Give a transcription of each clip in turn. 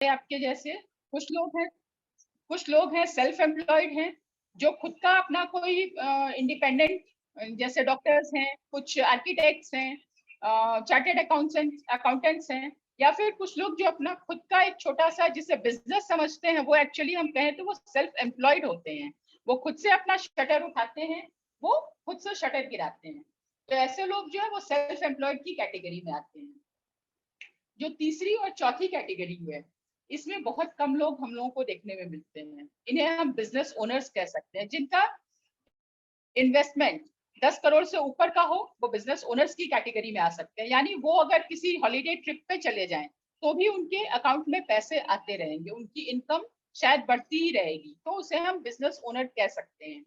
आपके जैसे कुछ लोग हैं सेल्फ एम्प्लॉयड हैं, जो खुद का अपना कोई इंडिपेंडेंट, जैसे डॉक्टर्स हैं, कुछ आर्किटेक्ट्स हैं, चार्टेड अकाउंटेंट्स हैं, या फिर कुछ लोग जो अपना खुद का एक छोटा सा जिसे बिजनेस समझते हैं, वो एक्चुअली हम कहें तो वो सेल्फ एम्प्लॉयड होते हैं। वो खुद से अपना शटर उठाते हैं, वो खुद से शटर गिराते हैं। तो ऐसे लोग जो है वो सेल्फ एम्प्लॉयड की कैटेगरी में आते हैं। जो तीसरी और चौथी कैटेगरी है, इसमें बहुत कम लोग हम लोगों को देखने में मिलते हैं। इन्हें हम बिजनेस ओनर्स कह सकते हैं। जिनका इन्वेस्टमेंट 10 करोड़ से ऊपर का हो, वो बिजनेस ओनर्स की कैटेगरी में आ सकते हैं। यानी वो अगर किसी हॉलीडे ट्रिप पे चले जाएं तो भी उनके अकाउंट में पैसे आते रहेंगे, उनकी इनकम शायद बढ़ती ही रहेगी, तो उसे हम बिजनेस ओनर कह सकते हैं।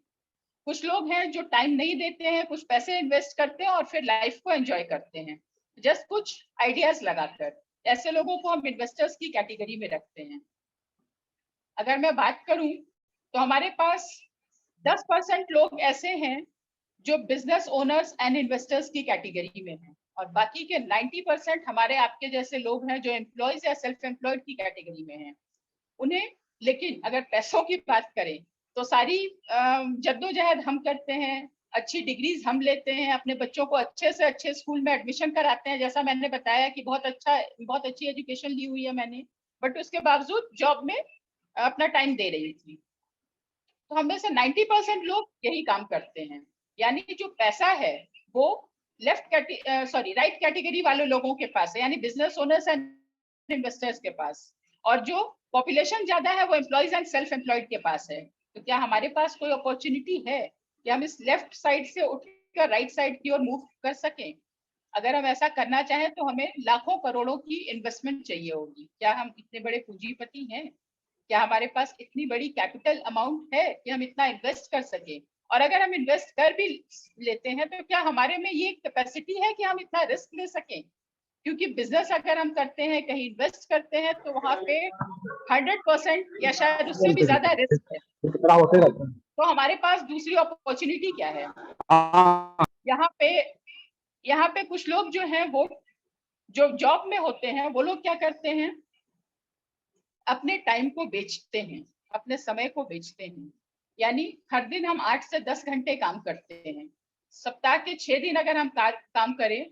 कुछ लोग हैं जो टाइम नहीं देते हैं, कुछ पैसे इन्वेस्ट करते हैं और फिर लाइफ को एंजॉय करते हैं जस्ट कुछ आइडियाज लगाकर। ऐसे लोगों को हम इन्वेस्टर्स की कैटेगरी में रखते हैं। अगर मैं बात करूं तो हमारे पास 10% लोग ऐसे हैं जो बिजनेस ओनर्स एंड इन्वेस्टर्स की कैटेगरी में हैं, और बाकी के 90% हमारे आपके जैसे लोग हैं जो एम्प्लॉयज या सेल्फ एम्प्लॉयड की कैटेगरी में हैं। उन्हें, लेकिन अगर पैसों की बात करें तो सारी जद्दोजहद हम करते हैं, अच्छी डिग्रीज हम लेते हैं, अपने बच्चों को अच्छे से अच्छे स्कूल में एडमिशन कराते हैं। जैसा मैंने बताया कि बहुत अच्छी एजुकेशन ली हुई है मैंने, बट उसके बावजूद जॉब में अपना टाइम दे रही थी। तो हम में से 90% लोग यही काम करते हैं। यानी जो पैसा है वो राइट कैटेगरी वाले लोगों के पास है, यानी बिजनेस ओनर्स एंड इन्वेस्टर्स के पास, और जो पॉपुलेशन ज्यादा है वो एम्प्लॉयज एंड सेल्फ एम्प्लॉयड के पास है। तो क्या हमारे पास कोई अपॉर्चुनिटी है कि हम इस लेफ्ट साइड से उठकर राइट साइड की ओर मूव कर सकें? अगर हम ऐसा करना चाहें तो हमें लाखों करोड़ों की इन्वेस्टमेंट चाहिए होगी। क्या हम इतने बड़े पूंजीपति हैं? क्या हमारे पास इतनी बड़ी कैपिटल अमाउंट है कि हम इतना इन्वेस्ट कर सके? और अगर हम इन्वेस्ट कर भी लेते हैं तो क्या हमारे में ये कैपेसिटी है कि हम इतना रिस्क ले सकें? क्योंकि बिजनेस अगर हम करते हैं, कहीं इन्वेस्ट करते हैं, तो वहां पे 100% या शायद उससे भी ज्यादा रिस्क है। तो हमारे पास दूसरी अपॉर्चुनिटी क्या है? यहाँ पे यहाँ पे कुछ लोग जो हैं वो जो जॉब में होते हैं, वो लोग क्या करते हैं, अपने टाइम को बेचते हैं, अपने समय को बेचते हैं। यानी हर दिन हम 8 से 10 घंटे काम करते हैं। सप्ताह के 6 दिन अगर हम काम करें,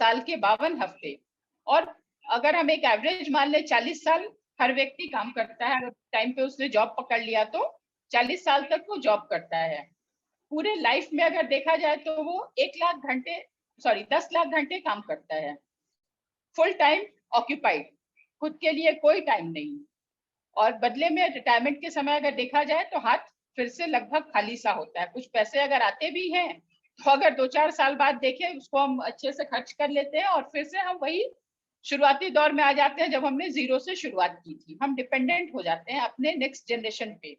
साल के 52 हफ्ते, और अगर हम एक एवरेज मान ले 40 साल हर व्यक्ति काम करता है, अगर टाइम पे उसने जॉब पकड़ लिया तो 40 साल तक वो जॉब करता है। पूरे लाइफ में अगर देखा जाए तो वो 10 लाख घंटे काम करता है, फुल टाइम ऑक्यूपाइड, खुद के लिए कोई टाइम नहीं। और बदले में रिटायरमेंट के समय अगर देखा जाए तो हाथ फिर से लगभग खाली सा होता है। कुछ पैसे अगर आते भी हैं तो अगर 2-4 साल बाद देखें, उसको हम अच्छे से खर्च कर लेते हैं और फिर से हम वही शुरुआती दौर में आ जाते हैं जब हमने जीरो से शुरुआत की थी। हम डिपेंडेंट हो जाते हैं अपने नेक्स्ट जनरेशन पे।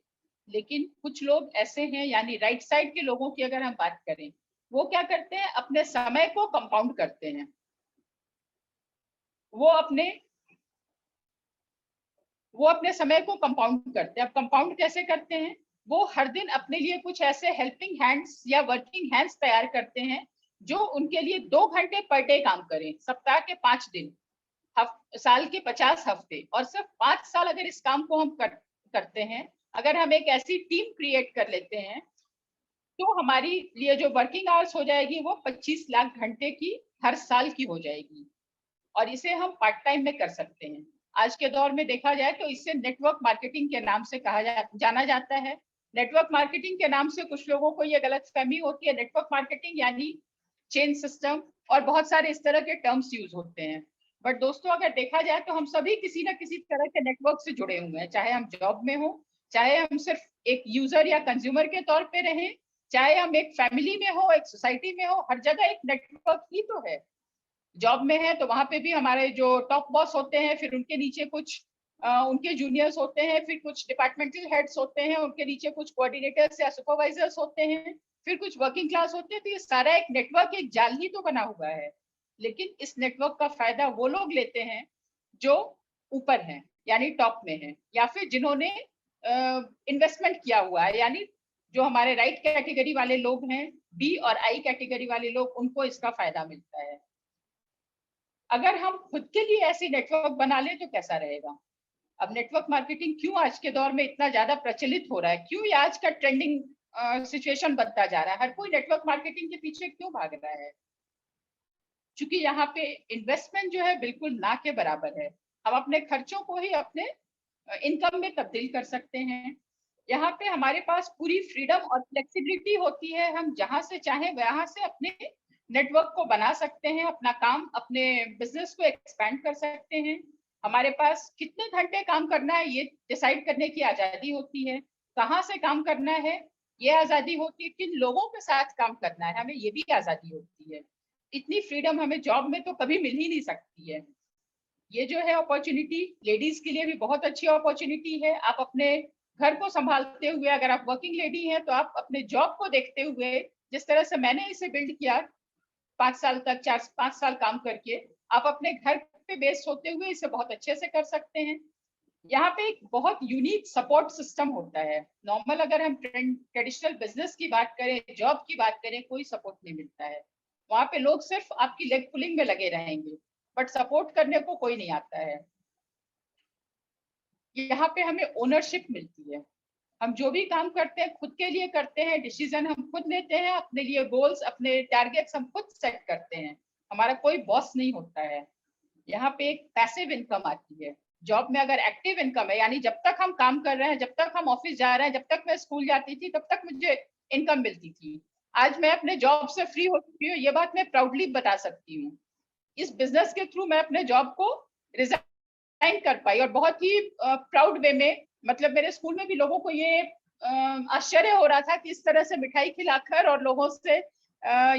लेकिन कुछ लोग ऐसे हैं, यानी राइट साइड के लोगों की अगर हम बात करें, वो क्या करते हैं, अपने समय को कंपाउंड करते हैं। वो अपने वो अपने समय को कंपाउंड करते हैं। अब कंपाउंड कैसे करते हैं? वो हर दिन अपने लिए कुछ ऐसे हेल्पिंग हैंड्स या वर्किंग हैंड्स तैयार करते हैं जो उनके लिए 2 घंटे पर डे काम करें, सप्ताह के 5 दिन, साल के 50 हफ्ते, और सिर्फ 5 साल अगर इस काम को हम करते हैं, अगर हम एक ऐसी टीम क्रिएट कर लेते हैं, तो हमारी लिए जो वर्किंग आवर्स हो जाएगी वो 25 लाख घंटे की हर साल की हो जाएगी। और इसे हम पार्ट टाइम में कर सकते हैं। आज के दौर में देखा जाए तो इसे नेटवर्क मार्केटिंग के नाम से जाना जाता है। नेटवर्क मार्केटिंग के नाम से कुछ लोगों को ये गलतफहमी होती है। नेटवर्क मार्केटिंग यानी चेन सिस्टम और बहुत सारे इस तरह के टर्म्स यूज होते हैं। बट दोस्तों, अगर देखा जाए तो हम सभी किसी ना किसी तरह के नेटवर्क से जुड़े हुए हैं, चाहे हम जॉब में हो, चाहे हम सिर्फ एक यूजर या कंज्यूमर के तौर पे रहें, चाहे हम एक फैमिली में हो, एक सोसाइटी में हो, हर जगह एक नेटवर्क ही तो है। जॉब में है तो वहां पे भी हमारे जो टॉप बॉस होते हैं, फिर उनके नीचे कुछ उनके जूनियर्स होते हैं, फिर कुछ डिपार्टमेंटल हेड्स होते हैं, उनके नीचे कुछ कोऑर्डिनेटर्स या सुपरवाइजर्स होते हैं, फिर कुछ वर्किंग क्लास होते हैं। तो ये सारा एक नेटवर्क, एक जाल ही तो बना हुआ है। लेकिन इस नेटवर्क का फायदा वो लोग लेते हैं जो ऊपर हैं, यानी टॉप में हैं, या फिर जिन्होंने इन्वेस्टमेंट किया हुआ है, यानी जो हमारे राइट कैटेगरी वाले लोग हैं, बी और आई कैटेगरी वाले लोग, उनको इसका फायदा मिलता है। अगर हम खुद के लिए ऐसी नेटवर्क बना ले तो कैसा रहेगा? अब नेटवर्क मार्केटिंग क्यों आज के दौर में इतना ज्यादा प्रचलित हो रहा है, क्यों ये आज का ट्रेंडिंग सिचुएशन बनता जा रहा है, हर कोई नेटवर्क मार्केटिंग के पीछे क्यों भाग रहा है? क्योंकि यहाँ पे इन्वेस्टमेंट जो है बिल्कुल ना के बराबर है। हम अपने खर्चों को ही अपने इनकम में तब्दील कर सकते हैं। यहाँ पे हमारे पास पूरी फ्रीडम और फ्लेक्सिबिलिटी होती है, हम जहां से चाहें वहां से अपने नेटवर्क को बना सकते हैं, अपना काम, अपने बिजनेस को एक्सपैंड कर सकते हैं। हमारे पास कितने घंटे काम करना है ये डिसाइड करने की आजादी होती है, कहाँ से काम करना है ये आजादी होती है, किन लोगों के साथ काम करना है हमें ये भी आजादी होती है। इतनी फ्रीडम हमें जॉब में तो कभी मिल ही नहीं सकती है। ये जो है अपॉर्चुनिटी लेडीज के लिए भी बहुत अच्छी अपॉर्चुनिटी है। आप अपने घर को संभालते हुए, अगर आप वर्किंग लेडी हैं तो आप अपने जॉब को देखते हुए, जिस तरह से मैंने इसे बिल्ड किया 5 साल तक, 4-5 साल काम करके, आप अपने घर पे बेस्ड होते हुए इसे बहुत अच्छे से कर सकते हैं। यहाँ पे एक बहुत यूनिक सपोर्ट सिस्टम होता है। नॉर्मल अगर हम ट्रेडिशनल बिजनेस की बात करें, जॉब की बात करें, कोई सपोर्ट नहीं मिलता है। वहां पे लोग सिर्फ आपकी लेग पुलिंग में लगे रहेंगे, बट सपोर्ट करने को कोई नहीं आता है। यहाँ पे हमें ओनरशिप मिलती है, हम जो भी काम करते हैं खुद के लिए करते हैं, डिसीजन हम खुद लेते हैं, अपने लिए गोल्स, अपने टारगेट्स हम खुद सेट करते हैं, हमारा कोई बॉस नहीं होता है। यहाँ पे एक पैसिव इनकम आती है। जॉब में अगर एक्टिव इनकम है, यानी जब तक हम काम कर रहे हैं, जब तक हम ऑफिस जा रहे हैं, जब तक मैं स्कूल जाती थी तब तक मुझे इनकम मिलती थी। आज मैं अपने जॉब से फ्री हो चुकी हूँ, ये बात मैं प्राउडली बता सकती हूँ। इस बिजनेस के थ्रू मैं अपने जॉब को रिजाइन कर पाई, और बहुत ही प्राउड वे में। मतलब मेरे स्कूल में भी लोगों को ये आश्चर्य हो रहा था कि इस तरह से मिठाई खिलाकर और लोगों से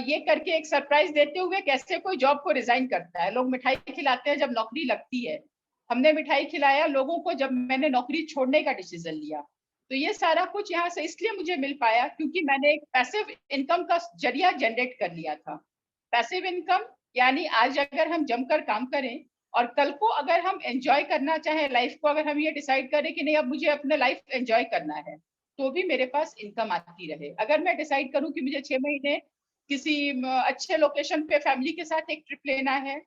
ये करके एक सरप्राइज देते हुए कैसे कोई जॉब को रिजाइन करता है। लोग मिठाई खिलाते हैं जब नौकरी लगती है, हमने मिठाई खिलाया लोगों को जब मैंने नौकरी छोड़ने का डिसीजन लिया। तो ये सारा कुछ यहाँ से इसलिए मुझे मिल पाया क्योंकि मैंने एक पैसिव इनकम का जरिया जनरेट कर लिया था। पैसिव इनकम यानी आज अगर हम जमकर काम करें और कल को अगर हम एंजॉय करना चाहें लाइफ को, अगर हम ये डिसाइड करें कि नहीं अब मुझे अपने लाइफ एंजॉय करना है, तो भी मेरे पास इनकम आती रहे। अगर मैं डिसाइड करूं कि मुझे 6 महीने किसी अच्छे लोकेशन पे फैमिली के साथ एक ट्रिप लेना है,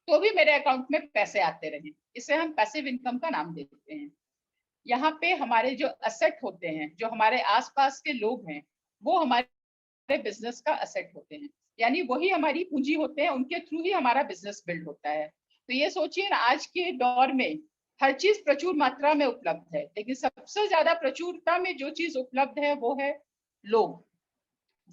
तो भी मेरे अकाउंट में पैसे आते रहे, इसे हम पैसिव इनकम का नाम देते हैं। यहाँ पे हमारे जो असेट होते हैं, जो हमारे आसपास के लोग हैं, वो हमारे बिजनेस का असेट होते हैं, यानी वही हमारी पूंजी होते हैं, उनके थ्रू ही हमारा बिजनेस बिल्ड होता है। तो ये सोचिए ना, आज के दौर में हर चीज प्रचुर मात्रा में उपलब्ध है, लेकिन सबसे ज्यादा प्रचुरता में जो चीज उपलब्ध है वो है लोग,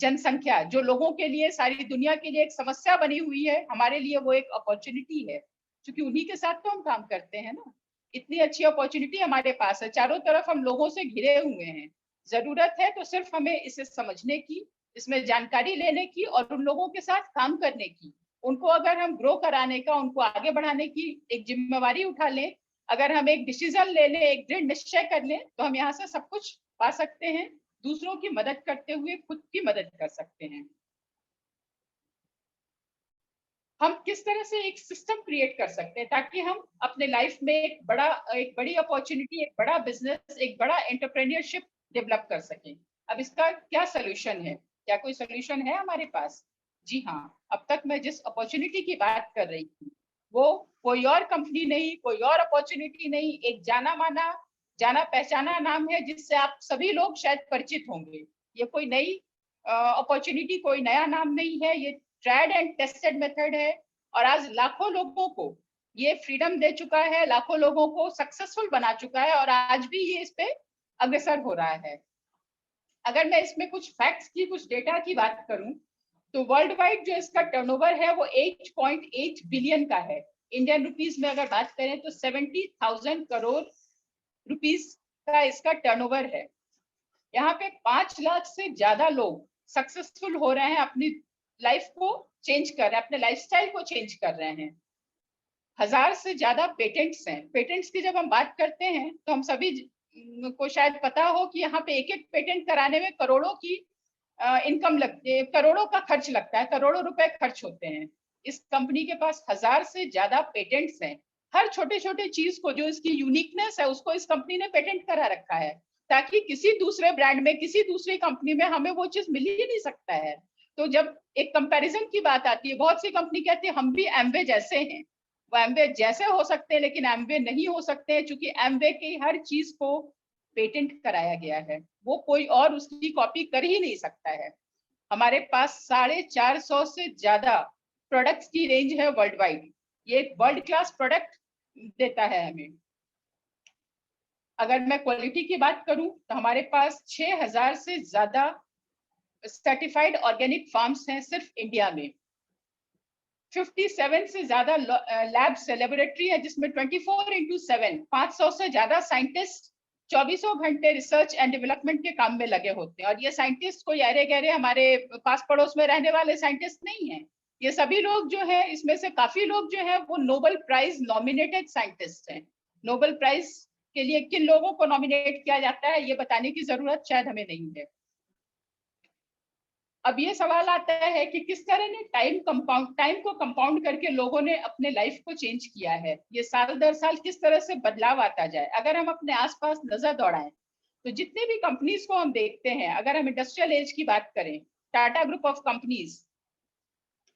जनसंख्या। जो लोगों के लिए, सारी दुनिया के लिए एक समस्या बनी हुई है, हमारे लिए वो एक अपॉर्चुनिटी है, क्योंकि उन्हीं के साथ तो हम काम करते हैं ना। इतनी अच्छी अपॉर्चुनिटी हमारे पास है, चारों तरफ हम लोगों से घिरे हुए हैं। जरूरत है तो सिर्फ हमें इसे समझने की, इसमें जानकारी लेने की और उन लोगों के साथ काम करने की। उनको अगर हम ग्रो कराने का, उनको आगे बढ़ाने की एक जिम्मेवारी उठा लें, अगर हम एक डिसीजन ले लें, एक दृढ़ निश्चय कर लें, तो हम यहाँ से सब कुछ पा सकते हैं। दूसरों की मदद करते हुए खुद की मदद कर सकते हैं। हम किस तरह से एक सिस्टम क्रिएट कर सकते हैं ताकि हम अपने लाइफ में एक बड़ी अपॉर्चुनिटी, एक बड़ा बिजनेस, एक बड़ा एंटरप्रेन्योरशिप डेवलप कर सकें। अब इसका क्या सोल्यूशन है? क्या कोई सोल्यूशन है हमारे पास? जी हाँ, अब तक मैं जिस अपॉर्चुनिटी की बात कर रही थी वो कोई और कंपनी नहीं, कोई और अपॉर्चुनिटी नहीं, एक जाना माना, जाना पहचाना नाम है जिससे आप सभी लोग शायद परिचित होंगे। ये कोई नई अपॉर्चुनिटी, कोई नया नाम नहीं है, ये ट्राइड एंड टेस्टेड मेथड है, और आज लाखों लोगों को ये फ्रीडम दे चुका है, लाखों लोगों को सक्सेसफुल बना चुका है, और आज भी ये इस पे अग्रसर हो रहा है। अगर मैं इसमें कुछ फैक्ट्स की, कुछ डेटा की बात करूं, तो वर्ल्ड वाइड जो इसका टर्नओवर है वो 8.8 बिलियन का है। इंडियन रुपीस में अगर बात करें तो 70,000 करोड़ रुपीस का इसका टर्नओवर है। यहाँ पे 5 लाख से ज्यादा लोग सक्सेसफुल हो रहे हैं, अपनी लाइफ को चेंज कर रहे हैं, अपने लाइफस्टाइल को चेंज कर रहे हैं। 1000 से ज्यादा पेटेंट्स हैं। पेटेंट्स की जब हम बात करते हैं तो हम सभी को शायद पता हो कि यहाँ पे एक एक पेटेंट कराने में करोड़ों की इनकम लगती है, करोड़ों का खर्च लगता है, करोड़ों रुपए खर्च होते हैं। इस कंपनी के पास 1000 से ज्यादा पेटेंट्स हैं। हर छोटे छोटे चीज को, जो इसकी यूनिकनेस है, उसको इस कंपनी ने पेटेंट करा रखा है, ताकि किसी दूसरे ब्रांड में, किसी दूसरी कंपनी में हमें वो चीज मिल ही नहीं सकता है। तो जब एक कंपैरिजन की बात आती है, बहुत सी कंपनी कहती है हम भी एमवे जैसे हैं, वो एमवे जैसे हो सकते हैं लेकिन एमवे नहीं हो सकते हैं, क्योंकि एमवे की हर चीज को पेटेंट कराया गया है, वो कोई और उसकी कॉपी कर ही नहीं सकता है। हमारे पास 450 से ज्यादा प्रोडक्ट्स की रेंज है वर्ल्ड वाइड। ये एक वर्ल्ड क्लास प्रोडक्ट देता है हमें। अगर मैं क्वालिटी की बात करूं तो हमारे पास 6000 से ज्यादा सर्टिफाइड ऑर्गेनिक फार्म्स हैं सिर्फ इंडिया में। 57 से ज्यादा लैब्स लेबोरेटरी है, जिसमें 24x7 500 से ज्यादा साइंटिस्ट 24 घंटे रिसर्च एंड डेवलपमेंट के काम में लगे होते हैं। और ये साइंटिस्ट कोई अरे गहरे हमारे पास पड़ोस में रहने वाले साइंटिस्ट नहीं है। ये सभी लोग जो है, इसमें से काफी लोग जो है वो नोबेल प्राइज नॉमिनेटेड साइंटिस्ट हैं। नोबेल प्राइज के लिए किन लोगों को नॉमिनेट किया जाता है ये बताने की जरूरत शायद हमें नहीं है। अब ये सवाल आता है कि किस तरह ने टाइम को कंपाउंड करके लोगों ने अपने लाइफ को चेंज किया है, ये साल दर साल किस तरह से बदलाव आता जाए। अगर हम अपने आसपास नजर दौड़ाएं तो जितने भी कंपनीज को हम देखते हैं, अगर हम इंडस्ट्रियल एज की बात करें, Tata group of companies,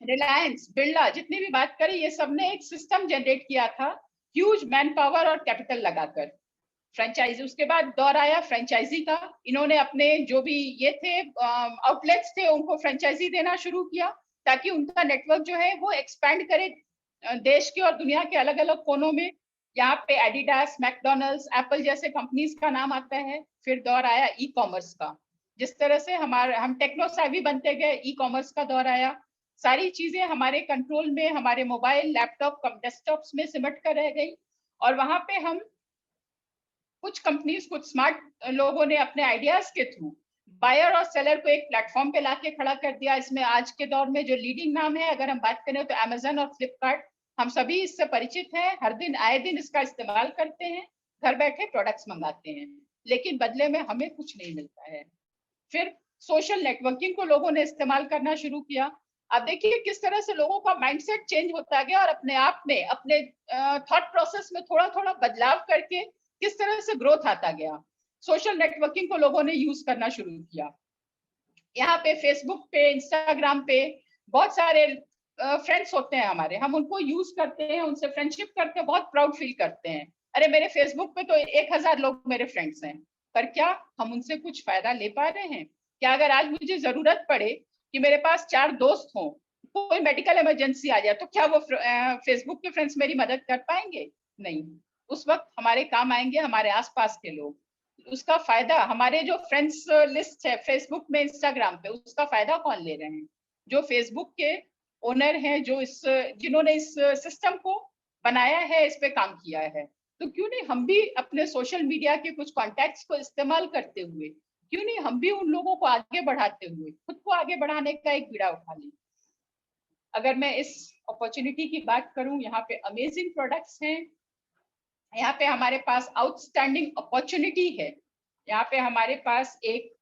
Reliance, Birla, जितनी भी बात करें, ये सबने एक सिस्टम जनरेट किया था ह्यूज मैन पावर और कैपिटल लगाकर। फ्रेंचाइजी, उसके बाद दौर आया फ्रेंचाइजी का। इन्होंने अपने जो भी ये थे आउटलेट्स थे उनको फ्रेंचाइजी देना शुरू किया, ताकि उनका नेटवर्क जो है वो एक्सपैंड करे देश के और दुनिया के अलग अलग कोनों में। यहाँ पे एडिडास, मैकडोनल्ड्स, एप्पल जैसे कंपनीज का नाम आता है। फिर दौर आया ई कॉमर्स का, जिस तरह से हम टेक्नो सेवी बनते गए, ई कॉमर्स का दौर आया। सारी चीजें हमारे कंट्रोल में, हमारे मोबाइल, लैपटॉप, डेस्कटॉप्स में सिमट कर रह गई। और वहां पे हम कुछ कंपनीज, कुछ स्मार्ट लोगों ने अपने आइडियाज के थ्रू बायर और सेलर को एक प्लेटफॉर्म पे लाके खड़ा कर दिया। इसमें आज के दौर में जो लीडिंग नाम है, अगर हम बात करें तो अमेजन और फ्लिपकार्ट, हम सभी इससे परिचित हैं, हर दिन आए दिन इसका इस्तेमाल करते हैं, घर बैठे प्रोडक्ट्स मंगाते हैं, लेकिन बदले में हमें कुछ नहीं मिलता है। फिर सोशल नेटवर्किंग को लोगों ने इस्तेमाल करना शुरू किया। अब देखिए किस तरह से लोगों का माइंडसेट चेंज होता गया, और अपने आप में, अपने थॉट प्रोसेस में थोड़ा थोड़ा बदलाव करके किस तरह से ग्रोथ आता गया। सोशल नेटवर्किंग को लोगों ने यूज करना शुरू किया। यहाँ पे फेसबुक पे, इंस्टाग्राम पे बहुत सारे फ्रेंड्स होते हैं हमारे, हम उनको यूज करते हैं, उनसे फ्रेंडशिप करके बहुत प्राउड फील करते हैं। अरे मेरे फेसबुक पे तो 1000 लोग मेरे फ्रेंड्स हैं, पर क्या हम उनसे कुछ फायदा ले पा रहे हैं? क्या अगर आज मुझे जरूरत पड़े कि मेरे पास 4 दोस्त हों, कोई मेडिकल इमरजेंसी आ जाए, तो क्या वो फेसबुक के फ्रेंड्स मेरी मदद कर पाएंगे? नहीं। उस वक्त हमारे काम आएंगे हमारे आसपास के लोग। उसका फायदा, हमारे जो फ्रेंड्स लिस्ट है फेसबुक में, इंस्टाग्राम पे, उसका फायदा कौन ले रहे हैं? जो फेसबुक के ओनर हैं, जिन्होंने इस सिस्टम को बनाया है, इस पे काम किया है। तो क्यों नहीं हम भी अपने सोशल मीडिया के कुछ कॉन्टैक्ट्स को इस्तेमाल करते हुए, क्यों नहीं हम भी उन लोगों को आगे बढ़ाते हुए खुद को आगे बढ़ाने का एक बीड़ा उठा लें? अगर मैं इस अपॉर्चुनिटी की बात करूं, यहाँ पे अमेजिंग प्रोडक्ट्स हैं, यहाँ पे हमारे पास आउटस्टैंडिंग अपॉर्चुनिटी है, यहाँ पे हमारे पास एक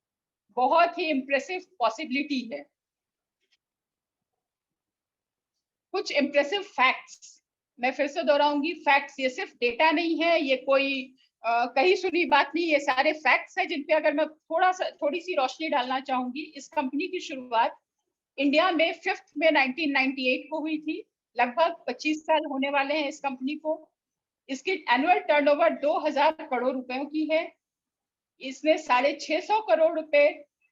बहुत ही इम्प्रेसिव पॉसिबिलिटी है। कुछ इम्प्रेसिव फैक्ट्स मैं फिर से दोहराऊंगी, फैक्ट्स, ये सिर्फ डेटा नहीं है, ये कोई कहीं सुनी बात नहीं, ये सारे फैक्ट्स हैं जिन पे अगर मैं थोड़ी सी रोशनी डालना चाहूंगी। इस कंपनी की शुरुआत इंडिया में 5 में 1998 को हुई थी। लगभग 25 साल होने वाले हैं इस कंपनी को। इसकी एनुअल टर्नओवर 2000 करोड़ रुपयों की है। इसने 650 करोड़ रुपए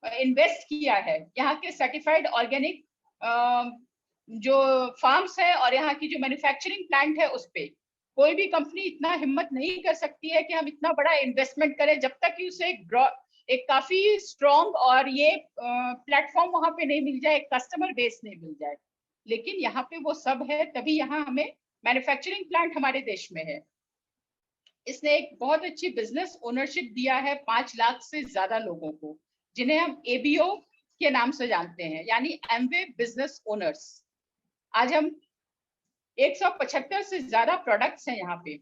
इन्वेस्ट किया है यहाँ के सर्टिफाइड ऑर्गेनिक जो फार्म्स है और यहाँ की जो मैन्युफैक्चरिंग प्लांट है उस पे। कोई भी कंपनी इतना हिम्मत नहीं कर सकती है कि हम इतना बड़ा इन्वेस्टमेंट करें जब तक कि उसे एक काफी स्ट्रॉन्ग और ये प्लेटफॉर्म वहां पे नहीं मिल जाए, एक कस्टमर बेस नहीं मिल जाए। लेकिन यहाँ पे वो सब है, तभी यहाँ हमें मैन्युफैक्चरिंग प्लांट हमारे देश में है। इसने एक बहुत अच्छी बिजनेस ओनरशिप दिया है 5 लाख से ज्यादा लोगों को, जिन्हें हम एबीओ के नाम से जानते हैं, यानी एमवे बिजनेस ओनर्स। आज हम 175 से ज्यादा प्रोडक्ट्स हैं यहाँ पे।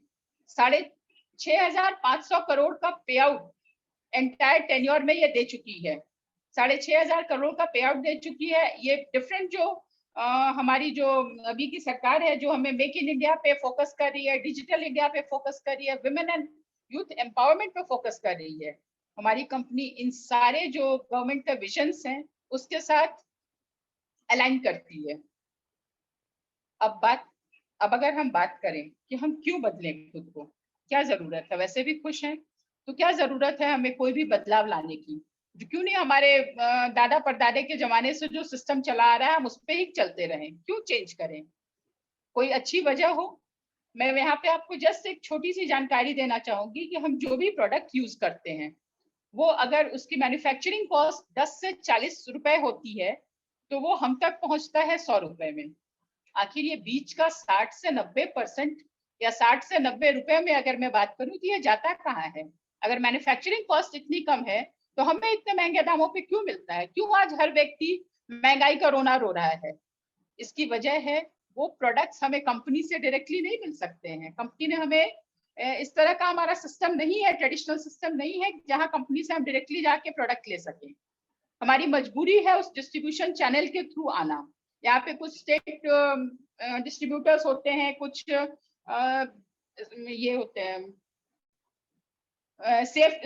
6500 करोड़ का पे आउट एंटायर टेन्योर में ये दे चुकी है। 6500 करोड़ का पे आउट दे चुकी है। ये डिफरेंट जो हमारी जो अभी की सरकार है, जो हमें मेक इन इंडिया पे फोकस कर रही है, डिजिटल इंडिया पे फोकस कर रही है, विमेन एंड यूथ एम्पावरमेंट पे फोकस कर रही है, हमारी कंपनी इन सारे जो गवर्नमेंट के विजन्स हैं उसके साथ अलाइन करती है। अब बात अब अगर हम बात करें कि हम क्यों बदलें खुद को, क्या जरूरत है, वैसे भी खुश हैं तो क्या जरूरत है हमें कोई भी बदलाव लाने की? क्यों नहीं हमारे दादा परदादे के जमाने से जो सिस्टम चला आ रहा है हम उस पर ही चलते रहें, क्यों चेंज करें? कोई अच्छी वजह हो? मैं यहाँ पे आपको जस्ट एक छोटी सी जानकारी देना चाहूंगी कि हम जो भी प्रोडक्ट यूज करते हैं वो अगर उसकी मैन्युफैक्चरिंग कॉस्ट 10 से 40 रुपए होती है तो वो हम तक पहुंचता है 100 रुपए में। आखिर ये बीच का 60 से 90% या 60 से 90 रुपए में अगर मैं बात करूं तो ये जाता कहाँ है? अगर मैन्युफैक्चरिंग कॉस्ट इतनी कम है तो हमें इतने महंगे दामों पे क्यों मिलता है? क्यों आज हर व्यक्ति महंगाई का रोना रो रहा है? इसकी वजह है वो प्रोडक्ट्स हमें कंपनी से डायरेक्टली नहीं मिल सकते हैं। कंपनी ने हमें इस तरह का हमारा सिस्टम नहीं है, ट्रेडिशनल सिस्टम नहीं है जहां कंपनी से हम डायरेक्टली जाके प्रोडक्ट ले सकें। हमारी मजबूरी है उस डिस्ट्रीब्यूशन चैनल के थ्रू आना। यहाँ पे कुछ स्टेट डिस्ट्रीब्यूटर्स होते हैं, कुछ ये होते हैं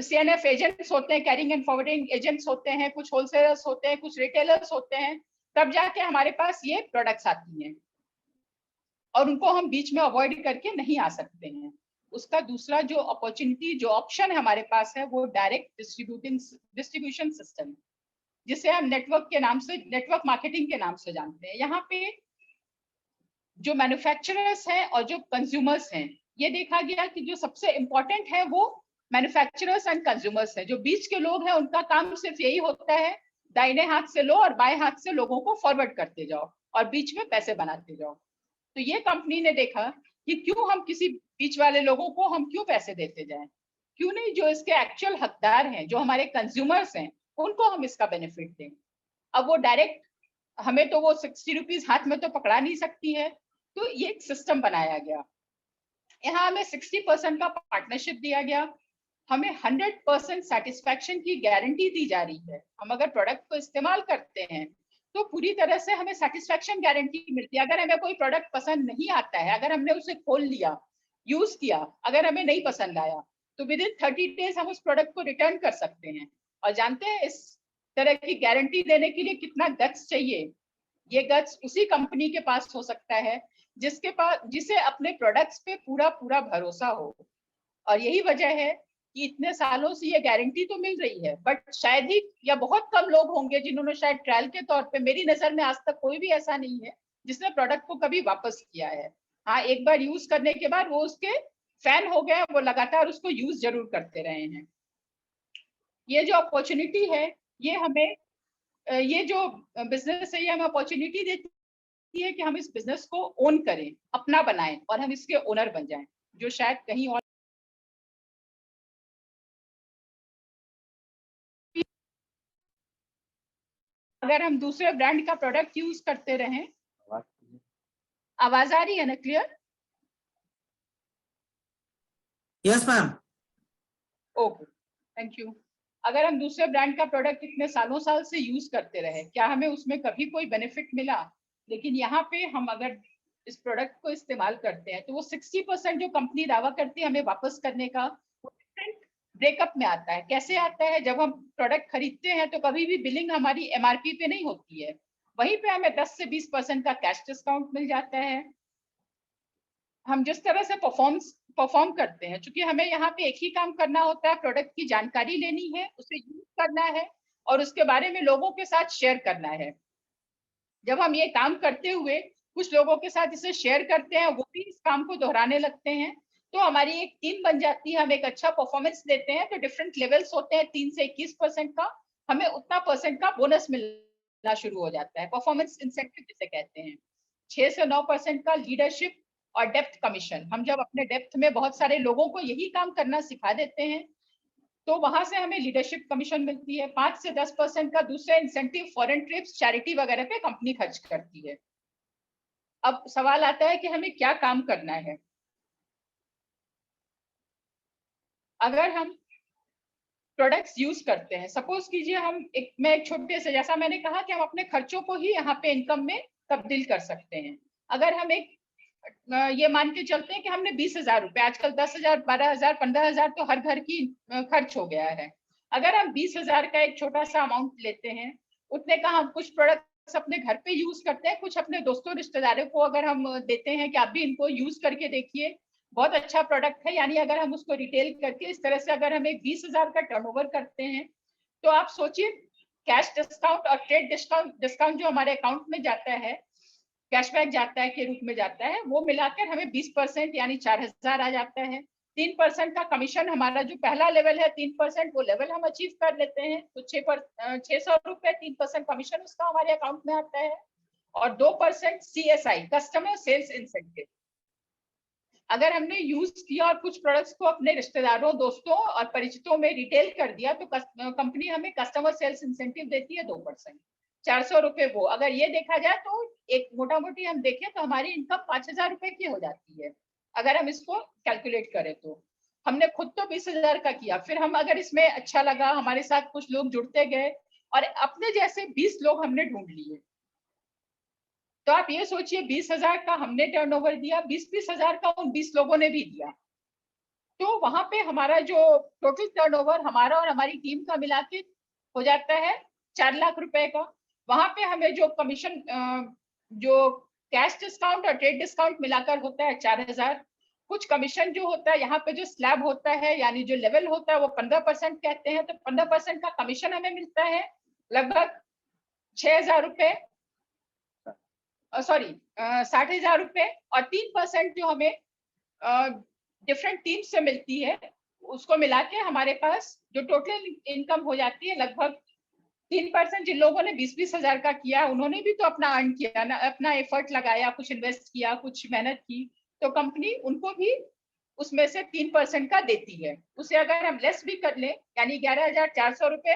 CNF एजेंट्स होते हैं, कैरिंग एंड फॉरवर्डिंग एजेंट्स होते हैं, कुछ होलसेलर्स होते हैं, कुछ रिटेलर्स होते हैं, तब जाके हमारे पास ये प्रोडक्ट्स आती हैं और उनको हम बीच में अवॉइड करके नहीं आ सकते हैं। उसका दूसरा जो अपॉर्चुनिटी, जो ऑप्शन है हमारे पास है वो डायरेक्ट डिस्ट्रीब्यूशन सिस्टम, जिसे हम नेटवर्क के नाम से, नेटवर्क मार्केटिंग के नाम से जानते हैं। यहाँ पे जो मैन्युफैक्चरर्स हैं और जो कंज्यूमर्स हैं, ये देखा गया कि जो सबसे इंपॉर्टेंट है वो मैन्युफैक्चरर्स एंड कंज्यूमर्स है। जो बीच के लोग हैं उनका काम सिर्फ यही होता है दाहिने हाथ से लो और बाएं हाथ से लोगों को फॉरवर्ड करते जाओ और बीच में पैसे बनाते जाओ। तो ये कंपनी ने देखा कि क्यों हम किसी बीच वाले लोगों को हम क्यों पैसे देते जाएं, क्यों नहीं जो इसके एक्चुअल हकदार हैं, जो हमारे कंज्यूमर्स हैं, उनको हम इसका बेनिफिट दें। अब वो डायरेक्ट हमें तो वो 60 रुपीज हाथ में तो पकड़ा नहीं सकती है, तो ये एक सिस्टम बनाया गया। यहाँ हमें 60% का पार्टनरशिप दिया गया, हमें 100% सेटिस्फैक्शन की गारंटी दी जा रही है। हम अगर प्रोडक्ट को इस्तेमाल करते हैं तो पूरी तरह से हमें सेटिस्फैक्शन गारंटी मिलती है। अगर हमें कोई प्रोडक्ट पसंद नहीं आता है, अगर हमने उसे खोल लिया, यूज किया, अगर हमें नहीं पसंद आया तो विद इन 30 डेज हम उस प्रोडक्ट को रिटर्न कर सकते हैं। और जानते हैं इस तरह की गारंटी देने के लिए कितना गट्स चाहिए? ये गट्स उसी कंपनी के पास हो सकता है जिसके पास, जिसे अपने प्रोडक्ट्स पे पूरा पूरा भरोसा हो। और यही वजह है कि इतने सालों से ये गारंटी तो मिल रही है, बट शायद ही या बहुत कम लोग होंगे जिन्होंने शायद ट्रायल के तौर पे, मेरी नजर में आज तक कोई भी ऐसा नहीं है जिसने प्रोडक्ट को कभी वापस किया है। हाँ, एक बार यूज करने के बाद वो उसके फैन हो गए, वो लगातार उसको यूज जरूर करते रहे हैं। ये जो अपॉर्चुनिटी है, ये हमें, ये जो बिजनेस है, ये हमें अपॉर्चुनिटी देती है कि हम इस बिजनेस को ओन करें, अपना बनाएं और हम इसके ओनर बन जाएं, जो शायद कहीं और। अगर हम दूसरे ब्रांड का प्रोडक्ट यूज करते रहें, आवाज आ रही है ना clear? Yes ma'am. Okay, thank you. अगर हम दूसरे ब्रांड का प्रोडक्ट इतने सालों साल से यूज करते रहे, क्या हमें उसमें कभी कोई बेनिफिट मिला? लेकिन यहाँ पे हम अगर इस प्रोडक्ट को इस्तेमाल करते हैं तो वो 60% जो कंपनी दावा करती है हमें वापस करने का, ब्रेकअप में आता है। कैसे आता है? जब हम प्रोडक्ट खरीदते हैं तो कभी भी बिलिंग हमारी MRP पे नहीं होती है, वहीं पे हमें 10 से 20% का कैश डिस्काउंट मिल जाता है। हम जिस तरह से परफॉर्म करते हैं, क्योंकि हमें यहाँ पे एक ही काम करना होता है, प्रोडक्ट की जानकारी लेनी है, उसे यूज करना है और उसके बारे में लोगों के साथ शेयर करना है। जब हम ये काम करते हुए कुछ लोगों के साथ इसे शेयर करते हैं, वो भी इस काम को दोहराने लगते हैं, तो हमारी एक टीम बन जाती है, हम एक अच्छा परफॉर्मेंस देते हैं। तो डिफरेंट लेवल्स होते हैं, 3 से 21% का, हमें उतना परसेंट का बोनस मिलना शुरू हो जाता है, परफॉर्मेंस इंसेंटिव जिसे कहते हैं। 6 से 9% का लीडरशिप और डेप्थ कमीशन, हम जब अपने डेप्थ में बहुत सारे लोगों को यही काम करना सिखा देते हैं तो वहां से हमें लीडरशिप कमीशन मिलती है। 5 से 10% का दूसरे इंसेंटिव, फॉरेन ट्रिप्स, चैरिटी वगैरह पे कंपनी खर्च करती है। अब सवाल आता है कि हमें क्या काम करना है? अगर हम प्रोडक्ट्स यूज करते हैं, सपोज कीजिए मैं एक छोटे से, जैसा मैंने कहा कि हम अपने खर्चों को ही यहाँ पे इनकम में तब्दील कर सकते हैं। अगर हम एक ये मान के चलते हैं कि हमने 20,000 रुपए, आजकल 10,000, 12,000, 15,000 तो हर घर की खर्च हो गया है। अगर हम 20,000 का एक छोटा सा अमाउंट लेते हैं, उतने का हम कुछ प्रोडक्ट प्रोडक्ट्स अपने घर पे यूज करते हैं, कुछ अपने दोस्तों रिश्तेदारों को अगर हम देते हैं कि आप भी इनको यूज करके देखिए, बहुत अच्छा प्रोडक्ट है। यानी अगर हम उसको रिटेल करके इस तरह से अगर हमें 20,000 का टर्नओवर करते हैं, तो आप सोचिए कैश डिस्काउंट और ट्रेड डिस्काउंट जो हमारे अकाउंट में जाता है, कैशबैक जाता है के रूप में जाता है, वो मिलाकर हमें 20% यानी 4,000 आ जाता है। 3% का कमीशन, हमारा जो पहला लेवल है 3%, वो लेवल हम अचीव कर लेते हैं, तो 600 रुपए 3% कमीशन उसका हमारे अकाउंट में आता है। और 2% CSI, कस्टमर सेल्स इंसेंटिव। अगर हमने यूज किया और कुछ प्रोडक्ट्स को अपने रिश्तेदारों, दोस्तों और परिचितों में रिटेल कर दिया, तो कंपनी हमें कस्टमर सेल्स इंसेंटिव देती है 2%, 400 रुपए वो। अगर ये देखा जाए तो एक मोटा मोटी हम देखें तो हमारी इनकम 5,000 रुपए की हो जाती है, अगर हम इसको कैलकुलेट करें तो। हमने खुद तो 20,000 का किया, फिर हम अगर इसमें अच्छा लगा, हमारे साथ कुछ लोग जुड़ते गए और अपने जैसे 20 लोग हमने ढूंढ लिए। तो आप ये सोचिए 20,000 का हमने टर्नओवर दिया, 20,000 का उन 20 लोगों ने भी दिया, तो वहां पे हमारा जो टोटल टर्नओवर हमारा और हमारी टीम का मिला के हो जाता है 4 लाख रुपए का। वहां पे हमें जो कमीशन, जो कैश डिस्काउंट और ट्रेड डिस्काउंट मिलाकर होता है 4,000। कुछ कमीशन जो होता है यहाँ पे, जो स्लैब होता है यानी जो लेवल होता है, वो 15% कहते हैं, तो 15% का कमीशन हमें मिलता है लगभग 6,000 रुपए, सॉरी 60,000 रुपए। और 3% जो हमें डिफरेंट टीम से मिलती है, उसको मिला के हमारे पास जो टोटल इनकम हो जाती है लगभग 3%। जिन लोगों ने 20,000 का किया, उन्होंने भी तो अपना अर्न किया ना, अपना एफर्ट लगाया, कुछ इन्वेस्ट किया, कुछ मेहनत की, तो कंपनी उनको भी उसमें से 3% का देती है। उसे अगर हम लेस भी कर ले, यानी 11,400 रुपए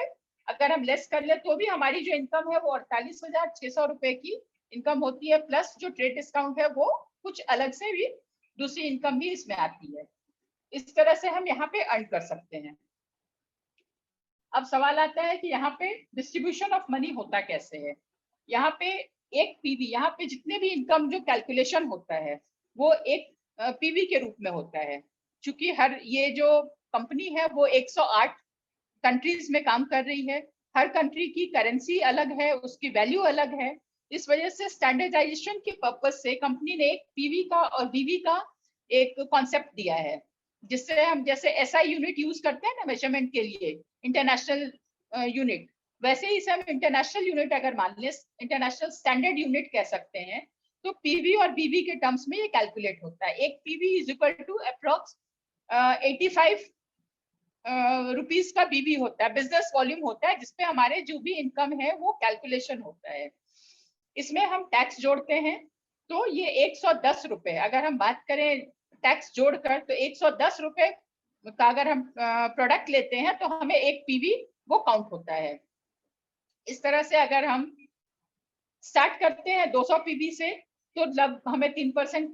अगर हम लेस कर ले, तो भी हमारी जो इनकम है वो 48,600 रुपए की इनकम होती है। प्लस जो ट्रेड डिस्काउंट है, वो कुछ अलग से भी दूसरी इनकम भी इसमें आती है। इस तरह से हम यहाँ पे अर्न कर सकते हैं। अब सवाल आता है कि यहाँ पे डिस्ट्रीब्यूशन ऑफ मनी होता कैसे है। यहाँ पे एक पीवी, यहाँ पे जितने भी इनकम जो कैलकुलेशन होता है, वो एक पीवी के रूप में होता है। क्योंकि हर ये जो कंपनी है वो 108 कंट्रीज में काम कर रही है, हर कंट्री की करेंसी अलग है, उसकी वैल्यू अलग है। इस वजह से स्टैंडर्डाइजेशन के पर्पज से कंपनी ने एक पीवी का और बीवी का एक कॉन्सेप्ट दिया है, जिससे हम जैसे एसआई यूनिट यूज करते हैं ना मेजरमेंट के लिए, इंटरनेशनल यूनिट, वैसे ही इसे हम इंटरनेशनल यूनिट अगर मान ले, इंटरनेशनल स्टैंडर्ड यूनिट कह सकते हैं। तो पीवी और बीवी के टर्म्स में ये कैलकुलेट होता है। एक PV is equal to approx 85 rupees का बीवी होता है, बिजनेस वॉल्यूम होता है, जिसपे हमारे जो भी इनकम है वो कैलकुलेशन होता है। इसमें हम टैक्स जोड़ते हैं, तो ये 110 रुपए, अगर हम बात करें टैक्स जोड़कर, तो 110 रुपए का अगर हम प्रोडक्ट लेते हैं, तो हमें एक पीवी वो काउंट होता है। इस तरह से अगर हम स्टार्ट करते हैं 200 पीवी से, तो हमें 3%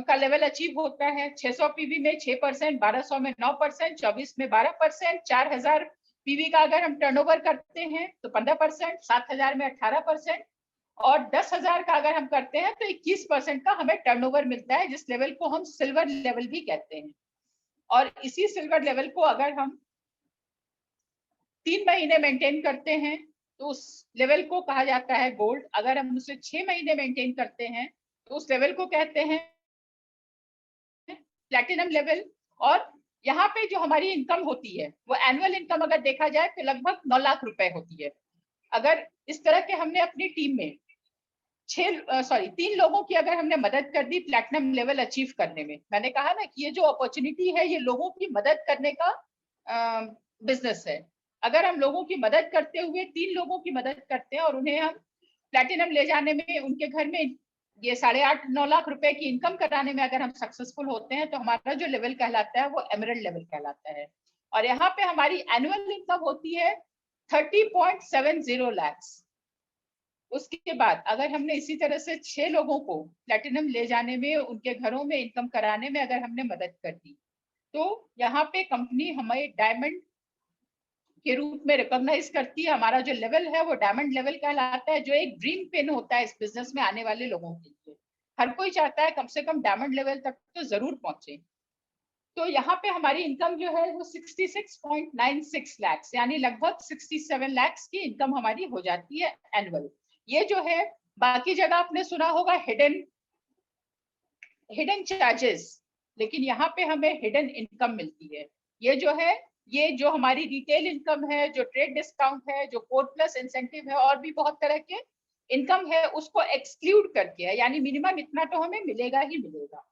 का लेवल अचीव होता है। 600 पीवी में 6%, 1200 में 9%, 24 में 12%, 4,000 पीवी का अगर हम टर्नओवर करते हैं तो 15%, 7,000 में 18%, और 10,000 का अगर हम करते हैं तो 21% का हमें टर्नओवर मिलता है, जिस लेवल को हम सिल्वर लेवल भी कहते हैं। और इसी सिल्वर लेवल को अगर हम 3 महीने मेंटेन करते हैं, तो उस लेवल को कहा जाता है गोल्ड। अगर हम उसे 6 महीने मेंटेन करते हैं, तो उस लेवल को कहते हैं प्लैटिनम लेवल। और यहाँ पे जो हमारी इनकम होती है, वो एनुअल इनकम अगर देखा जाए तो लगभग 9 लाख रुपए होती है। अगर इस तरह के हमने अपनी टीम में 3 लोगों की अगर हमने मदद कर दी प्लैटिनम लेवल अचीव करने में, मैंने कहा ना कि ये जो अपॉर्चुनिटी है, ये लोगों की मदद करने का बिजनेस है। अगर हम लोगों की मदद करते हुए 3 लोगों की मदद करते हैं और उन्हें हम प्लैटिनम ले जाने में, उनके घर में ये 8.5-9 लाख रुपए की इनकम कराने में अगर हम सक्सेसफुल होते हैं, तो हमारा जो लेवल कहलाता है वो एमरल्ड लेवल कहलाता है। और यहाँ पे हमारी एनुअल इनकम होती है 30.70 लाख। उसके बाद अगर हमने इसी तरह से 6 लोगों को प्लैटिनम ले जाने में, उनके घरों में इनकम कराने में अगर हमने मदद कर दी, तो यहाँ पे कंपनी हमें डायमंड के रूप में रिकॉग्नाइज करती है। हमारा जो लेवल है वो डायमंड लेवल कहलाता है, जो एक ड्रीम पिन होता है इस बिजनेस में आने वाले लोगों के लिए। हर कोई चाहता है कम से कम डायमंड लेवल तक तो जरूर पहुंचे। तो यहाँ पे हमारी इनकम जो है वो 66.96 लाख, यानी लगभग 67 लाख की इनकम हमारी हो जाती है एनुअल। ये जो है बाकी जगह आपने सुना होगा हिडन चार्जेस, लेकिन यहाँ पे हमें हिडन इनकम मिलती है। ये जो है, ये जो हमारी रिटेल इनकम है, जो ट्रेड डिस्काउंट है, जो कोड प्लस इंसेंटिव है, और भी बहुत तरह के इनकम है, उसको एक्सक्लूड करके है, यानी मिनिमम इतना तो हमें मिलेगा ही मिलेगा।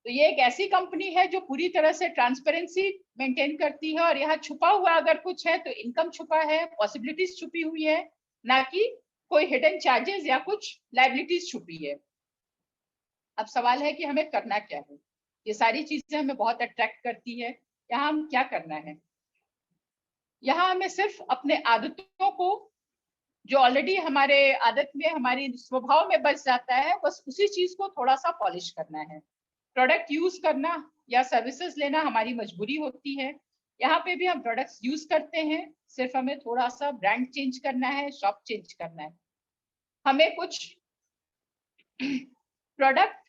तो ये एक ऐसी कंपनी है जो पूरी तरह से ट्रांसपेरेंसी मेंटेन करती है, और यहाँ छुपा हुआ अगर कुछ है तो इनकम छुपा है, पॉसिबिलिटीज छुपी हुई है, ना कि कोई हिडन चार्जेस या कुछ लायबिलिटीज छुपी है। अब सवाल है कि हमें करना क्या है। ये सारी चीजें हमें बहुत अट्रैक्ट करती है। यहाँ हम क्या करना है, यहाँ हमें सिर्फ अपने आदतों को, जो ऑलरेडी हमारे आदत में, हमारी स्वभाव में बच जाता है, बस उसी चीज को थोड़ा सा पॉलिश करना है। प्रोडक्ट यूज करना या सर्विसेज लेना हमारी मजबूरी होती है। यहाँ पे भी हम प्रोडक्ट्स यूज करते हैं, सिर्फ हमें थोड़ा सा ब्रांड चेंज करना है, शॉप चेंज करना है। हमें कुछ प्रोडक्ट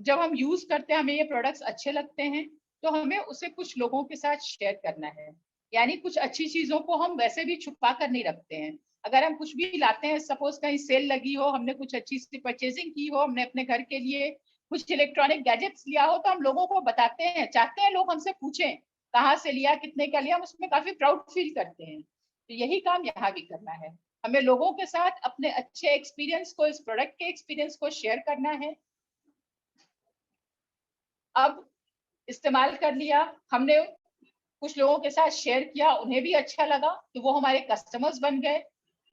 जब हम यूज करते हैं, हमें ये प्रोडक्ट्स अच्छे लगते हैं, तो हमें उसे कुछ लोगों के साथ शेयर करना है। यानी कुछ अच्छी चीजों को हम वैसे भी छुपा कर नहीं रखते हैं। अगर हम कुछ भी लाते हैं, सपोज कहीं सेल लगी हो, हमने कुछ अच्छी सी परचेजिंग की हो, हमने अपने घर के लिए कुछ इलेक्ट्रॉनिक गैजेट्स लिया हो, तो हम लोगों को बताते हैं, चाहते हैं लोग हमसे पूछें कहाँ से लिया, कितने का लिया, हम उसमें काफी प्राउड फील करते हैं। तो यही काम यहाँ भी करना है, हमें लोगों के साथ अपने अच्छे एक्सपीरियंस को, इस प्रोडक्ट के एक्सपीरियंस को शेयर करना है। अब इस्तेमाल कर लिया हमने, कुछ लोगों के साथ शेयर किया, उन्हें भी अच्छा लगा, तो वो हमारे कस्टमर्स बन गए,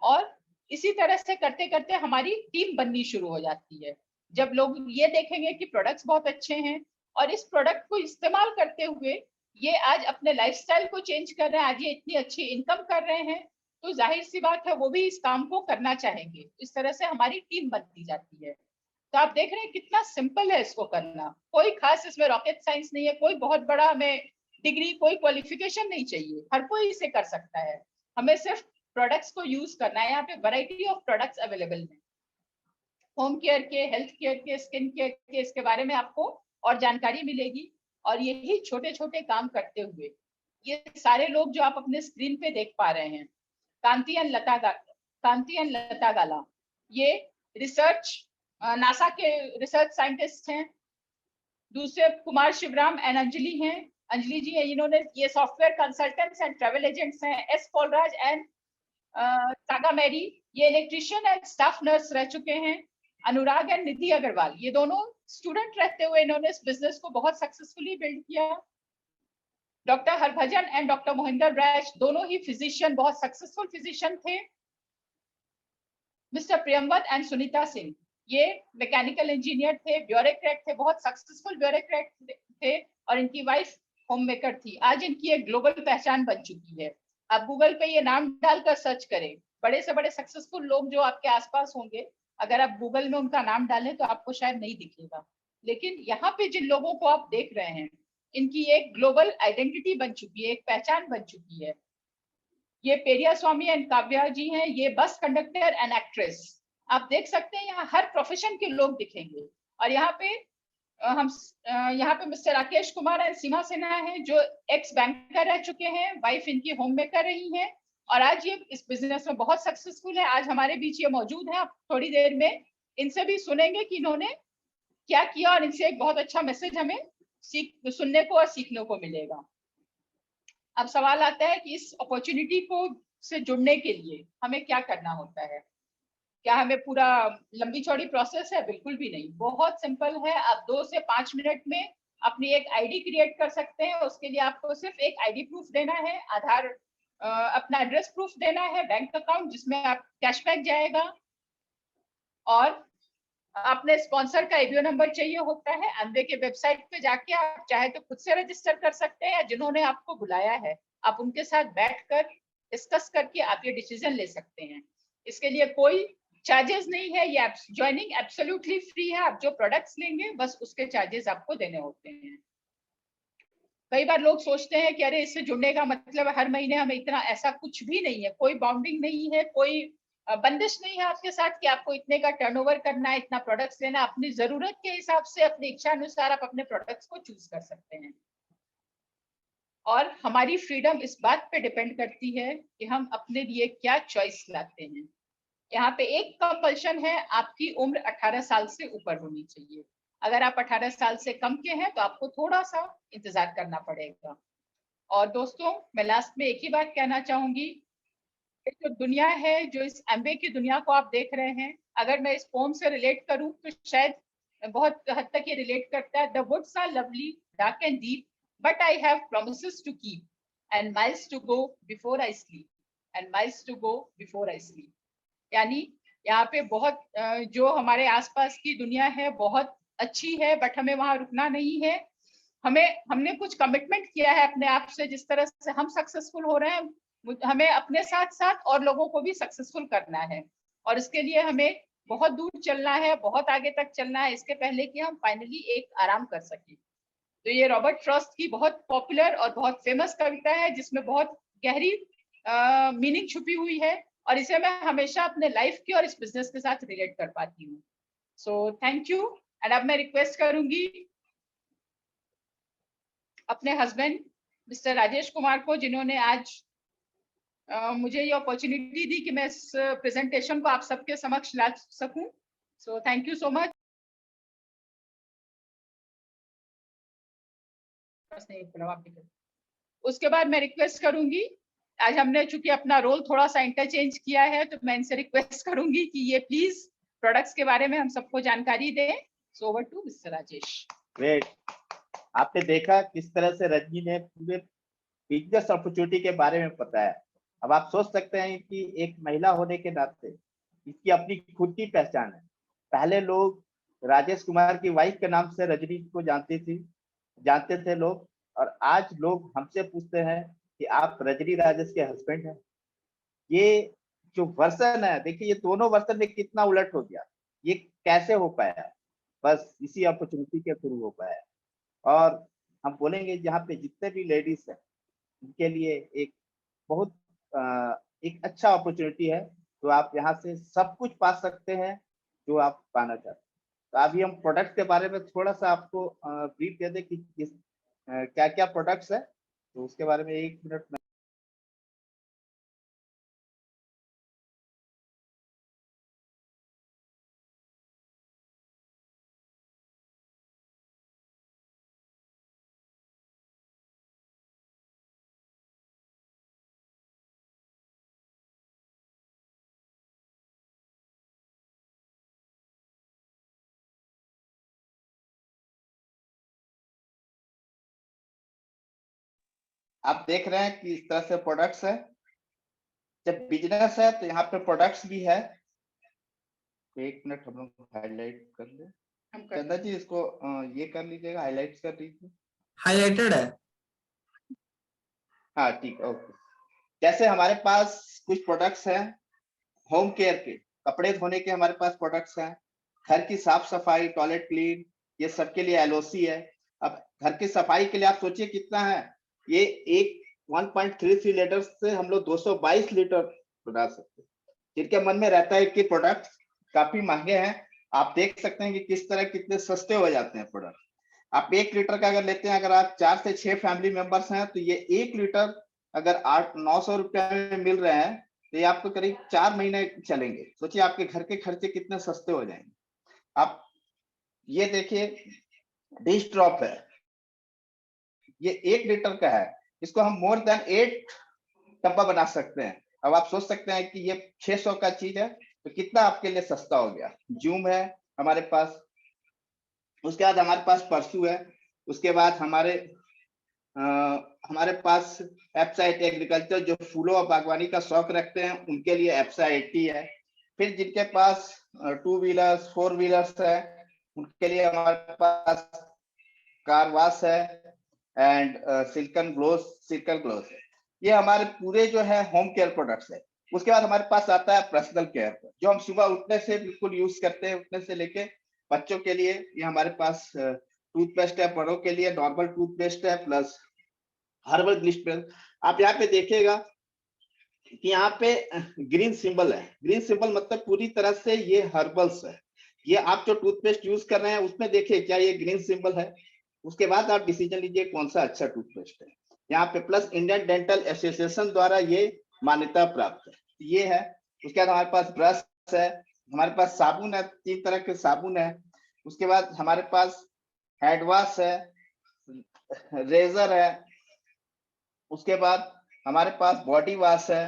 और इसी तरह से करते करते हमारी टीम बननी शुरू हो जाती है। जब लोग ये देखेंगे कि प्रोडक्ट्स बहुत अच्छे हैं, और इस प्रोडक्ट को इस्तेमाल करते हुए ये आज अपने लाइफस्टाइल को चेंज कर रहे हैं, आज ये इतनी अच्छी इनकम कर रहे हैं, तो जाहिर सी बात है वो भी इस काम को करना चाहेंगे। इस तरह से हमारी टीम बनती जाती है। तो आप देख रहे हैं कितना सिंपल है इसको करना, कोई खास इसमें रॉकेट साइंस नहीं है, कोई बहुत बड़ा हमें डिग्री, कोई क्वालिफिकेशन नहीं चाहिए, हर कोई इसे कर सकता है। हमें सिर्फ प्रोडक्ट्स को यूज करना है। यहाँ पे वैरायटी ऑफ प्रोडक्ट्स अवेलेबल है, होम केयर के, हेल्थ केयर के, स्किन केयर के, इसके बारे में आपको और जानकारी मिलेगी। और यही छोटे छोटे काम करते हुए ये सारे लोग जो आप अपने स्क्रीन पे देख पा रहे हैं, कांति एंड लता गाला, ये रिसर्च नासा के रिसर्च साइंटिस्ट हैं। दूसरे कुमार शिवराम एंड अंजलि हैं, अंजलि जी हैं, इन्होंने ये software consultants and travel agents हैं। S Paulraj and Saga Mary, ये इलेक्ट्रिशियन एंड स्टाफ नर्स रह चुके हैं। अनुराग एंड निधि अग्रवाल, ये दोनों स्टूडेंट रहते हुए इन्होंने इस बिजनेस को बहुत सक्सेसफुली बिल्ड किया। Doctor Harbhajan and doctor Mohinder rash, दोनों ही फिजिशियन, बहुत सक्सेसफुल फिजिशियन थे। मिस्टर प्रियमवत एंड सुनीता सिंह, ये मैकेनिकल इंजीनियर थे, ब्यूरोक्रेट थे, बहुत सक्सेसफुल ब्यूरोक्रेट थे, और इनकी वाइफ होम मेकर थी। आज इनकी एक ग्लोबल पहचान बन चुकी है। आप गूगल पे ये नाम डालकर सर्च करें, बड़े से बड़े सक्सेसफुल लोग जो आपके आसपास होंगे, अगर आप गूगल में उनका नाम डालें तो आपको शायद नहीं दिखेगा, लेकिन यहाँ पे जिन लोगों को आप देख रहे हैं, इनकी एक ग्लोबल आइडेंटिटी बन चुकी है, एक पहचान बन चुकी है। ये पेरिया स्वामी एंड काव्या जी हैं, ये बस कंडक्टर एंड एक्ट्रेस। आप देख सकते हैं यहाँ हर प्रोफेशन के लोग दिखेंगे। और यहाँ पे यहाँ पे मिस्टर राकेश कुमार एंड सीमा सिन्हा हैं, जो एक्स बैंकर रह चुके हैं, वाइफ इनकी होम मेकर रही हैं, और आज ये इस बिजनेस में बहुत सक्सेसफुल है। आज हमारे बीच ये मौजूद है, आप थोड़ी देर में इनसे भी सुनेंगे कि इन्होंने क्या किया, और इनसे एक बहुत अच्छा मैसेज हमें सुनने को और सीखने को मिलेगा। अब सवाल आता है कि इस अपॉर्चुनिटी को से जुड़ने के लिए हमें क्या करना होता है। क्या हमें पूरा लंबी चौड़ी प्रोसेस है? बिल्कुल भी नहीं, बहुत सिंपल है। आप 2 से 5 मिनट में अपनी एक आईडी क्रिएट कर सकते हैं। उसके लिए आपको सिर्फ एक आईडी प्रूफ देना है, आधार, अपना एड्रेस प्रूफ देना है, बैंक अकाउंट जिसमें आप कैशबैक जाएगा, और अपने स्पॉन्सर का एबीओ नंबर चाहिए होता है। अनवे के वेबसाइट पे जाके आप चाहे तो खुद से रजिस्टर कर सकते हैं, या जिन्होंने आपको बुलाया है आप उनके साथ बैठकर डिस्कस करके आप ये डिसीजन ले सकते हैं। इसके लिए कोई चार्जेस नहीं है, ये ज्वाइनिंग एब्सोल्युटली फ्री है। आप जो प्रोडक्ट्स लेंगे बस उसके चार्जेस आपको देने होते हैं। कई बार लोग सोचते हैं कि अरे इससे जुड़ने का मतलब हर महीने हमें इतना, ऐसा कुछ भी नहीं है, कोई बाउंडिंग नहीं है, कोई बंदिश नहीं है आपके साथ कि आपको इतने का टर्नओवर करना है, इतना प्रोडक्ट्स लेना। अपनी जरूरत के हिसाब से, अपनी इच्छा अनुसार आप अपने प्रोडक्ट्स को चूज कर सकते हैं। और हमारी फ्रीडम इस बात पे डिपेंड करती है कि हम अपने लिए क्या चॉइस लाते हैं। यहाँ पे एक कंपल्शन है, आपकी उम्र 18 साल से ऊपर होनी चाहिए। अगर आप 18 साल से कम के हैं तो आपको थोड़ा सा इंतजार करना पड़ेगा। और दोस्तों, मैं लास्ट में एक ही बात कहना चाहूंगी, जो दुनिया है, जो इस एमबे की दुनिया को आप देख रहे हैं, अगर मैं इस पोम से रिलेट करूं तो शायद बहुत हद तक ये रिलेट करता है। The woods are lovely, dark and deep, but I have promises to keep and miles to go before I sleep, and miles to go before I sleep. यानी यहाँ पे बहुत जो हमारे आसपास की दुनिया है बहुत अच्छी है, बट हमें वहां रुकना नहीं है। हमने कुछ कमिटमेंट किया है अपने आप से, जिस तरह से हम सक्सेसफुल हो रहे हैं, हमें अपने साथ साथ और लोगों को भी सक्सेसफुल करना है। और इसके लिए हमें बहुत दूर चलना है, बहुत आगे तक चलना है, इसके पहले कि हम फाइनली एक आराम कर सकें। तो ये रॉबर्ट फ्रॉस्ट की बहुत पॉपुलर और बहुत फेमस कविता है, जिसमें बहुत गहरी मीनिंग छुपी हुई है, और इसे मैं हमेशा अपने लाइफ की और इस बिजनेस के साथ रिलेट कर पाती हूँ। So thank you. एंड अब मैं रिक्वेस्ट करूंगी अपने हस्बैंड मिस्टर राजेश कुमार को, जिन्होंने आज मुझे ये अपॉर्चुनिटी दी कि मैं इस प्रेजेंटेशन को आप सबके समक्ष ला सकूं। So thank you so much. उसके बाद मैं रिक्वेस्ट करूंगी, आज हमने चूंकि अपना रोल थोड़ा सा इंटरचेंज किया है, तो मैं इनसे रिक्वेस्ट करूंगी कि ये प्लीज प्रोडक्ट्स के बारे में हम सबको जानकारी दें। So over to mister Rajesh. Great. आपने देखा किस तरह से रजनी ने पूरे बिजनेस अपॉर्चुनिटी के बारे में बताया। अब आप सोच सकते हैं कि एक महिला होने के नाते इसकी अपनी खुद की पहचान है। पहले लोग राजेश कुमार की वाइफ के नाम से रजनी को जानते थे लोग, और आज लोग हमसे पूछते हैं कि आप रजनी राजेश के हस्बैंड हैं। ये जो वर्सन है, देखिए ये दोनों वर्सन में कितना उलट हो गया। ये कैसे हो पाया? बस इसी अपॉर्चुनिटी के थ्रू हो पाया। और हम बोलेंगे जहाँ पे जितने भी लेडीज हैं उनके लिए एक बहुत एक अच्छा अपॉर्चुनिटी है। तो आप यहाँ से सब कुछ पा सकते हैं जो आप पाना चाहते हैं। तो अभी हम प्रोडक्ट के बारे में थोड़ा सा आपको ब्रीफ दे दें कि क्या क्या प्रोडक्ट्स है, तो उसके बारे में 1 मिनट में। आप देख रहे हैं कि इस तरह से प्रोडक्ट्स है। जब बिजनेस है तो यहाँ पे प्रोडक्ट्स भी है। 1 मिनट हम लोग हाईलाइट कर ले। चंदा जी इसको ये कर लीजिएगा, हाईलाइट कर लीजिए। हाईलाइटेड है। हाँ ठीक, ओके। जैसे हमारे पास कुछ प्रोडक्ट्स हैं होम केयर के, कपड़े धोने के हमारे पास प्रोडक्ट्स हैं, घर की साफ सफाई, टॉयलेट क्लीन, ये सबके लिए एलओसी है। अब घर की सफाई के लिए आप सोचिए कितना है, ये एक 1.33 लीटर से हम लोग 222 लीटर बना सकते हैं। जिनके मन में रहता है कि प्रोडक्ट काफी महंगे हैं, आप देख सकते हैं कि किस तरह कितने सस्ते हो जाते हैं प्रोडक्ट। आप 1 लीटर का अगर लेते हैं, अगर आप 4 से 6 फैमिली मेंबर्स हैं, तो ये 1 लीटर अगर 800-900 रुपए में मिल रहे हैं, तो ये आपको करीब 4 महीने चलेंगे। सोचिए आपके घर के खर्चे कितने सस्ते हो जाएंगे। आप ये देखिए, डिश ड्रॉप है, ये 1 लीटर का है, इसको हम मोर देन 8 डब्बा बना सकते हैं। अब आप सोच सकते हैं कि ये 600 का चीज है तो कितना आपके लिए सस्ता हो गया। जूम है हमारे पास, उसके बाद हमारे पास परसू है, उसके बाद हमारे पास एप्साइट एग्रीकल्चर, जो फूलों और बागवानी का शौक रखते हैं उनके लिए एप्सा 80 है। फिर जिनके पास 2 व्हीलर्स 4 व्हीलर्स है उनके लिए हमारे पास कारवास है एंड सिल्कन ग्लोस है। ये हमारे पूरे जो है होम केयर प्रोडक्ट्स है। उसके बाद हमारे पास आता है पर्सनल केयर, जो हम सुबह उठने से बिल्कुल यूज करते हैं, उठने से लेके बच्चों के लिए ये हमारे पास टूथपेस्ट है, बड़ों के लिए नॉर्मल टूथपेस्ट है प्लस हर्बल ग्लिसरीन। आप यहाँ पे देखिएगा कि यहाँ पे ग्रीन सिंबल है। ग्रीन सिंबल मतलब पूरी तरह से ये हर्बल्स है। ये आप जो टूथपेस्ट यूज कर रहे हैं उसमें देखिए क्या ये ग्रीन सिंबल है, उसके बाद आप डिसीजन लीजिए कौन सा अच्छा टूथपेस्ट है। यहाँ पे प्लस इंडियन डेंटल एसोसिएशन द्वारा ये मान्यता प्राप्त है, ये है। उसके बाद हमारे पास ब्रश है, हमारे पास साबुन है, 3 तरह के साबुन है, उसके बाद हमारे पास हैंड वॉश है, रेजर है, उसके बाद हमारे पास बॉडी वॉश है,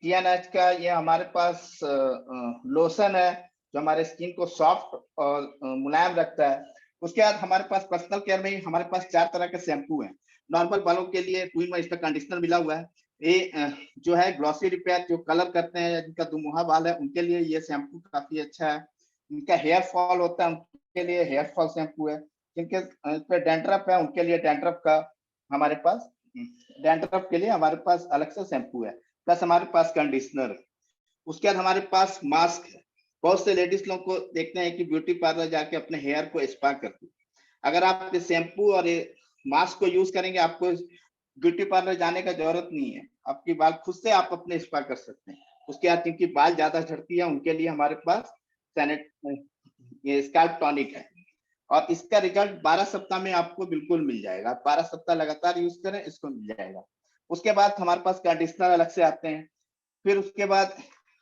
TNH का, ये हमारे पास लोशन है जो हमारे स्किन को सॉफ्ट और मुलायम रखता है। उसके बाद हमारे पास पर्सनल केयर में हमारे पास 4 तरह के शैम्पू हैं। नॉर्मल बालों के लिए 2 in 1 इसका कंडीशनर मिला हुआ है। ये जो है ग्लॉसी रिपेयर, जो कलर करते हैं या जिनका दुमुहा बाल है उनके लिए ये शैम्पू काफी अच्छा है। जिनका हेयर फॉल होता है उनके लिए हेयर फॉल शैम्पू है। जिनके पे डैंड्रफ है उनके लिए डैंड्रफ का हमारे पास डैंड्रफ के लिए हमारे पास अलग से शैम्पू है, प्लस हमारे पास कंडीशनर है। उसके बाद हमारे पास मास्क है। बहुत से लेडीज लोग को देखते हैं कि ब्यूटी पार्लर जाके अपने हेयर को स्पा करती है। अगर आप ये शैम्पू और ये मास्क को यूज करेंगे, आपको ब्यूटी पार्लर जाने का जरूरत नहीं है, आपकी बाल खुद से आप अपने स्पा कर सकते हैं। उसके बाद जिनकी बाल ज्यादा झड़ती है उनके लिए हमारे पास ये स्कैल्प टॉनिक है, और इसका रिजल्ट 12 सप्ताह में आपको बिल्कुल मिल जाएगा। 12 सप्ताह लगातार यूज करें, इसको मिल जाएगा। उसके बाद हमारे पास कंडीशनर अलग से आते हैं। फिर उसके बाद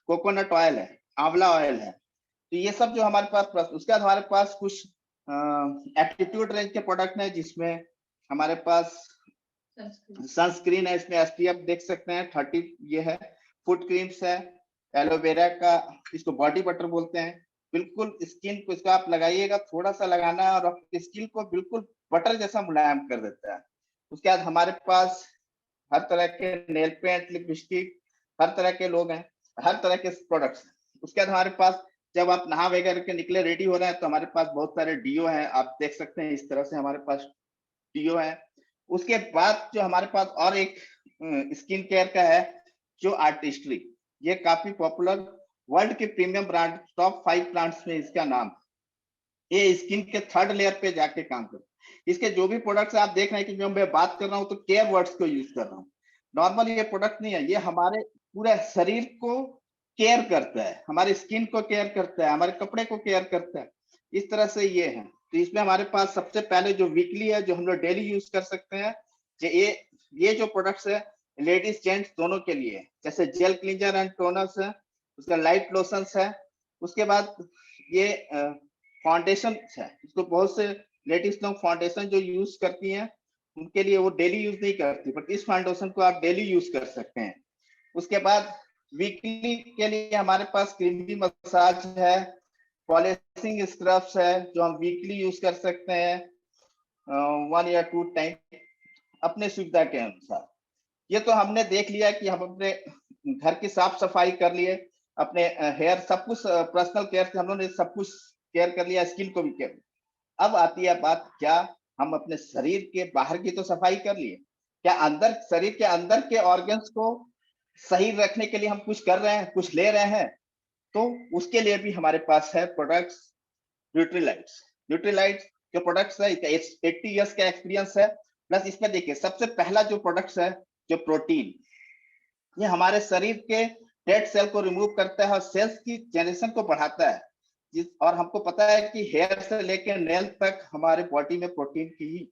कोकोनट ऑयल है, आंवला ऑयल है, तो ये सब जो हमारे पास। उसके बाद हमारे पास कुछ एप्टीट्यूड रेंज के प्रोडक्ट हैं, जिसमें हमारे पास सनस्क्रीन है, इसमें SPF देख सकते हैं 30 ये है। फुट क्रीम्स है, एलोवेरा का, इसको बॉडी बटर बोलते हैं। बिल्कुल स्किन को इसका आप लगाइएगा, थोड़ा सा लगाना है और आपकी स्किन को बिल्कुल बटर जैसा मुलायम कर देता है। उसके बाद हमारे पास हर तरह के नेल पेंट, लिपस्टिक, हर तरह के लोग हैं, हर तरह के प्रोडक्ट्स हैं। उसके बाद हमारे पास जब आप नहा वगैरह के निकले रेडी हो रहे हैं तो हमारे पास बहुत सारे डीओ हैं, आप देख सकते हैं इस तरह से हमारे पास डीओ है। उसके बाद जो हमारे पास और एक स्किन केयर का है जो आर्टिस्ट्री, ये काफी पॉपुलर वर्ल्ड के प्रीमियम ब्रांड टॉप 5 ब्रांड्स में इसका नाम। ये स्किन के 3rd लेयर पे जाके काम करता है। इसके जो भी प्रोडक्ट्स आप देख रहे हैं कि जो मैं बात कर रहा हूँ तो केयर वर्ड्स को यूज कर रहा हूँ। नॉर्मल ये प्रोडक्ट नहीं है, ये हमारे पूरे शरीर को केयर करता है, हमारी स्किन को केयर करता है, हमारे कपड़े को केयर करता है। इस तरह से ये है। तो इसमें हमारे पास सबसे पहले जो वीकली है, जो हम लोग डेली यूज कर सकते हैं, ये जो प्रोडक्ट्स है लेडीज जेंट्स दोनों के लिए, जैसे जेल क्लींजर एंड टोनर्स है, उसका लाइट लोशंस है। उसके बाद ये फाउंडेशन है, इसको बहुत से लेडीज लोग फाउंडेशन जो यूज करती हैं उनके लिए वो डेली यूज नहीं करती, बट इस फाउंडेशन को आप डेली यूज कर सकते हैं। उसके बाद वीकली के लिए हमारे पास क्रीमी मसाज है, पॉलिशिंग स्क्रब्स है जो हम वीकली यूज कर सकते हैं 1 या 2 टाइम अपने सुविधा के अनुसार। ये तो हमने देख लिया कि हम अपने घर की साफ सफाई कर लिए, अपने हेयर सब कुछ पर्सनल केयर से हम लोगों ने सब कुछ केयर कर लिया, स्किन को भी केयर। अब आती है बात, क्या हम अपने शरीर के बाहर की तो सफाई कर लिए, क्या अंदर शरीर के अंदर के ऑर्गन्स को सही रखने के लिए हम कुछ कर रहे हैं, कुछ ले रहे हैं? तो उसके लिए भी हमारे पास है प्रोडक्ट्स न्यूट्रीलाइट्स। न्यूट्रीलाइट्स जो प्रोडक्ट्स है, 80 इयर्स का एक्सपीरियंस है। प्लस इसमें देखिए सबसे पहला जो प्रोडक्ट्स है जो प्रोटीन, ये हमारे शरीर के डेड सेल को रिमूव करता है और सेल्स की जनरेशन को बढ़ाता है। और हमको पता है कि हेयर से लेकर नेल तक हमारे बॉडी में प्रोटीन की ही,